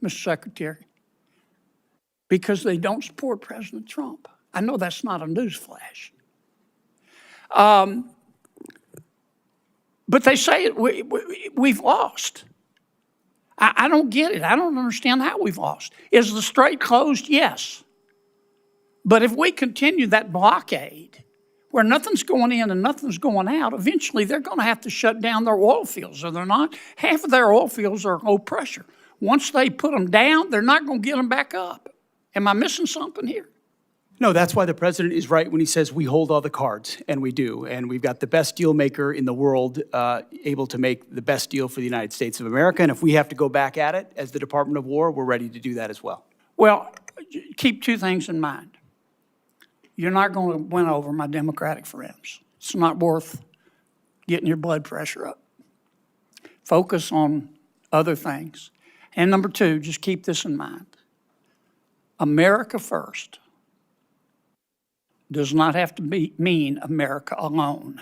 Mr. Secretary, because they don't support President Trump. I know that's not a newsflash. But they say we've lost. I don't get it. I don't understand how we've lost. Is the strait closed? Yes. But if we continue that blockade where nothing's going in and nothing's going out, eventually they're going to have to shut down their oil fields, are they not? Half of their oil fields are low pressure. Once they put them down, they're not going to get them back up. Am I missing something here? No, that's why the president is right when he says we hold all the cards, and we do. And we've got the best deal maker in the world able to make the best deal for the United States of America. And if we have to go back at it as the Department of War, we're ready to do that as well. Well, keep two things in mind. You're not going to win over my Democratic friends. It's not worth getting your blood pressure up. Focus on other things. And number two, just keep this in mind. America first does not have to mean America alone.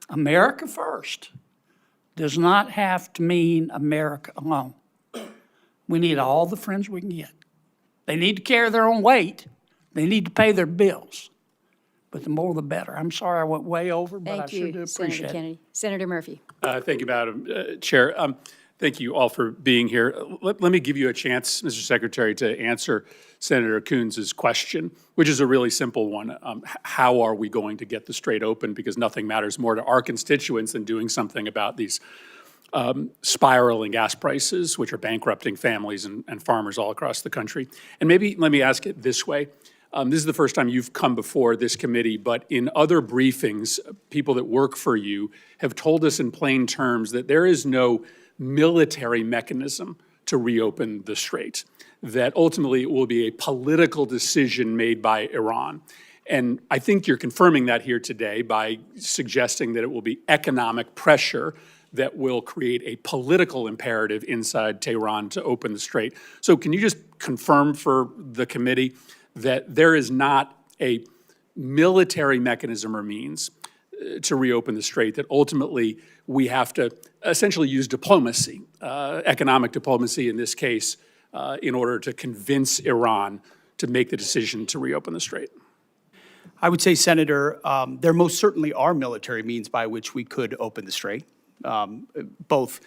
America first does not have to mean America alone. We need all the friends we can get. They need to carry their own weight. They need to pay their bills. But the more the better. I'm sorry I went way over, but I sure do appreciate Senator it. Kennedy. Senator Murphy. Thank you, Madam Chair. Thank you all for being here. Let me give you a chance, Mr. Secretary, to answer Senator Coons' question, which is a really simple one. How are we going to get the strait open? Because nothing matters more to our constituents than doing something about these spiraling gas prices, which are bankrupting families and farmers all across the country. And maybe let me ask it this way. This is the first time you've come before this committee, but in other briefings, people that work for you have told us in plain terms that there is no military mechanism to reopen the strait, that ultimately it will be a political decision made by Iran. And I think you're confirming that here today by suggesting that it will be economic pressure that will create a political imperative inside Tehran to open the strait. So can you just confirm for the committee that there is not a military mechanism or means to reopen the strait, that ultimately we have to essentially use diplomacy, economic diplomacy in this case, in order to convince Iran to make the decision to reopen the strait? I would say, Senator, there most certainly are military means by which we could open the strait, both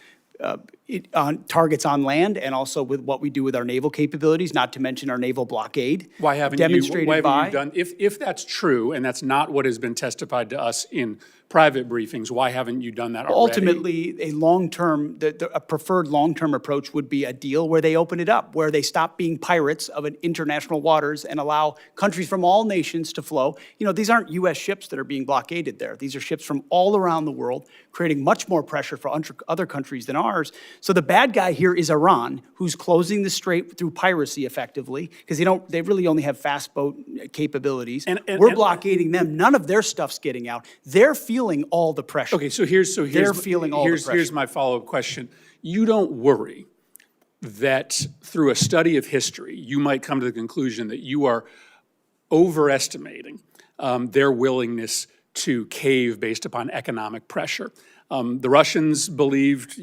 on targets on land and also with what we do with our naval capabilities, not to mention our naval blockade. Why haven't demonstrated you by, done, if that's true, and that's not what has been testified to us in private briefings, why haven't you done that already? Ultimately, a long-term, a preferred long-term approach would be a deal where they open it up, where they stop being pirates of an international waters and allow countries from all nations to flow. You know, these aren't U.S. ships that are being blockaded there. These are ships from all around the world, creating much more pressure for other countries than ours. So the bad guy here is Iran, who's closing the strait through piracy effectively, because they really only have fast boat capabilities. We're blockading them. None of their stuff's getting out. They're feeling all the pressure. Okay, so here's my follow-up question. You don't worry that through a study of history, you might come to the conclusion that you are overestimating their willingness to cave based upon economic pressure. The Russians believed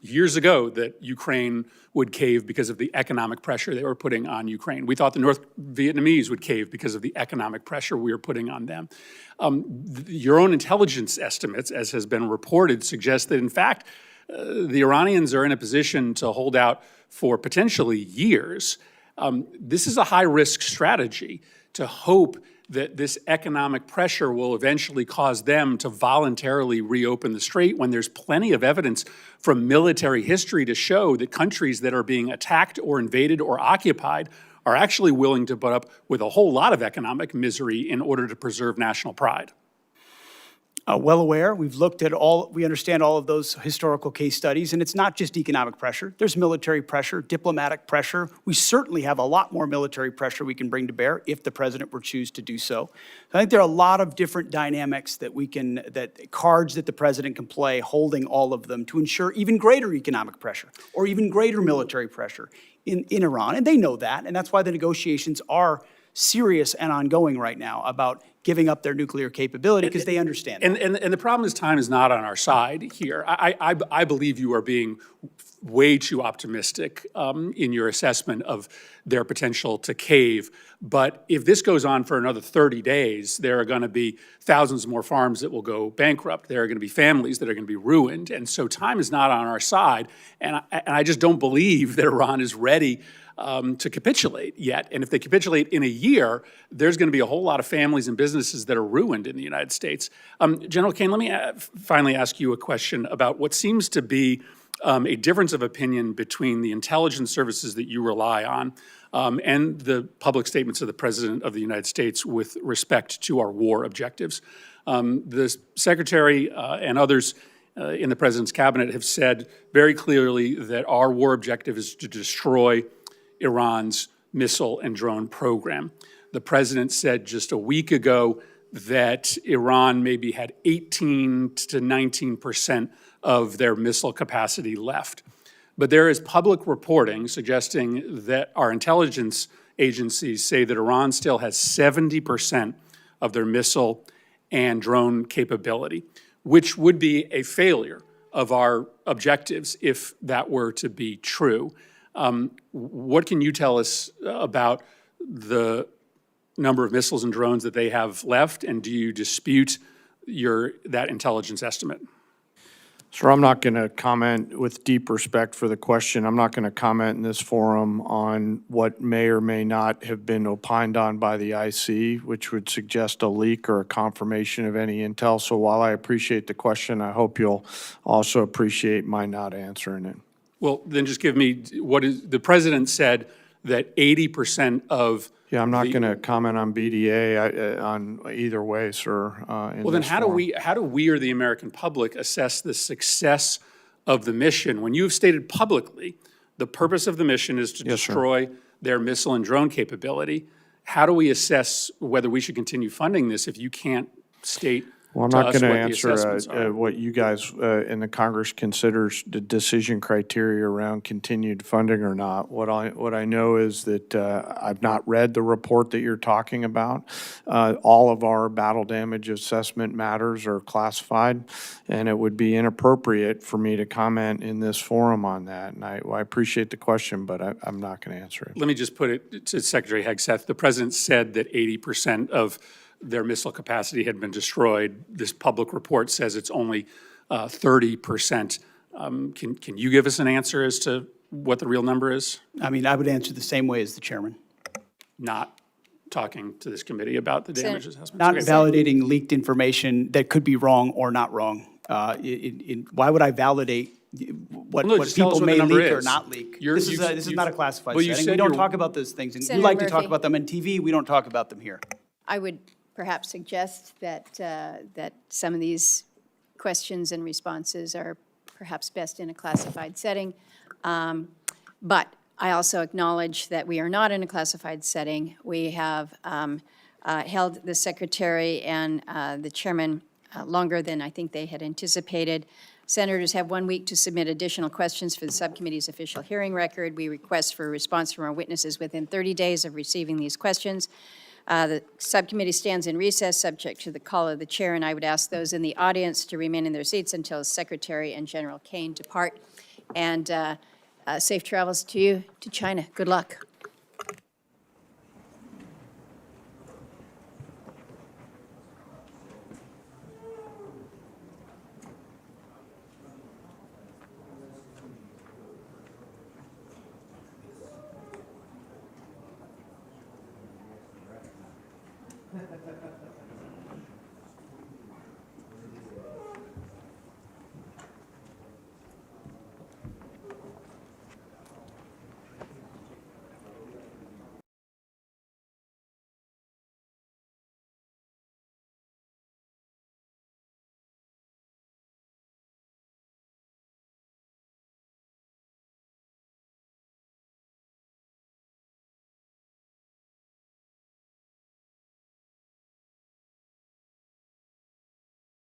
years ago that Ukraine would cave because of the economic pressure they were putting on Ukraine. We thought the North Vietnamese would cave because of the economic pressure we were putting on them. Your own intelligence estimates, as has been reported, suggest that, in fact, the Iranians are in a position to hold out for potentially years. This is a high-risk strategy to hope that this economic pressure will eventually cause them to voluntarily reopen the strait when there's plenty of evidence from military history to show that countries that are being attacked or invaded or occupied are actually willing to put up with a whole lot of economic misery in order to preserve national pride. Well aware. We understand all of those historical case studies, and it's not just economic pressure. There's military pressure, diplomatic pressure. We certainly have a lot more military pressure we can bring to bear if the president were to choose to do so. I think there are a lot of different dynamics cards that the president can play, holding all of them to ensure even greater economic pressure or even greater military pressure in Iran. And they know that, and that's why the negotiations are serious and ongoing right now about giving up their nuclear capability, because they understand that. And the problem is time is not on our side here. I believe you are being way too optimistic in your assessment of their potential to cave. But if this goes on for another 30 days, there are going to be thousands more farms that will go bankrupt. There are going to be families that are going to be ruined. And so time is not on our side. And I just don't believe that Iran is ready to capitulate yet. And if they capitulate in a year, there's going to be a whole lot of families and businesses that are ruined in the United States. General Caine, let me finally ask you a question about what seems to be a difference of opinion between the intelligence services that you rely on and the public statements of the President of the United States with respect to our war objectives. The Secretary and others in the President's cabinet have said very clearly that our war objective is to destroy Iran's missile and drone program. The president said just a week ago that Iran maybe had 18 to 19% of their missile capacity left. But there is public reporting suggesting that our intelligence agencies say that Iran still has 70% of their missile and drone capability, which would be a failure of our objectives if that were to be true. What can you tell us about the number of missiles and drones that they have left, and do you dispute that intelligence estimate? Sir, I'm not going to comment, with deep respect for the question, I'm not going to comment in this forum on what may or may not have been opined on by the IC, which would suggest a leak or a confirmation of any intel. So while I appreciate the question, I hope you'll also appreciate my not answering it. Well, then just give me the president said that 80% of I'm not going to comment on BDA on either way, sir. Well, then how do we or the American public assess the success of the mission when you've stated publicly the purpose of the mission is to destroy their missile and drone capability? How do we assess whether we should continue funding this if you can't state Well, I'm to not us going what to the answer assessments are. what you guys in the Congress considers the decision criteria around continued funding or not. What I know is that I've not read the report that you're talking about. All of our battle damage assessment matters are classified, and it would be inappropriate for me to comment in this forum on that. And I appreciate the question, but I'm not going to answer it. Let me just put it to Secretary Hegseth. The president said that 80% of their missile capacity had been destroyed. This public report says it's only 30%. Can you give us an answer as to what the real number is? I mean, I would answer the same way as the chairman. Not talking to this committee about the damage assessment? Not validating leaked information that could be wrong or not wrong. Why would I validate what Well, no, just tell us people what the may number leak or is. not leak? You're- This is not a classified well, you setting. said We don't you're- talk about those things. You Senator like to talk Murphy. about them on TV, we don't talk about them here. I would perhaps suggest that, that some of these questions and responses are perhaps best in a classified setting. But I also acknowledge that we are not in a classified setting. We have held the secretary and the chairman longer than I think they had anticipated. Senators have 1 week to submit additional questions for the subcommittee's official hearing record. We request for a response from our witnesses within 30 days of receiving these questions. The subcommittee stands in recess, subject to the call of the chair, and I would ask those in the audience to remain in their seats until Secretary and General Caine depart. And safe travels to you to China. Good luck.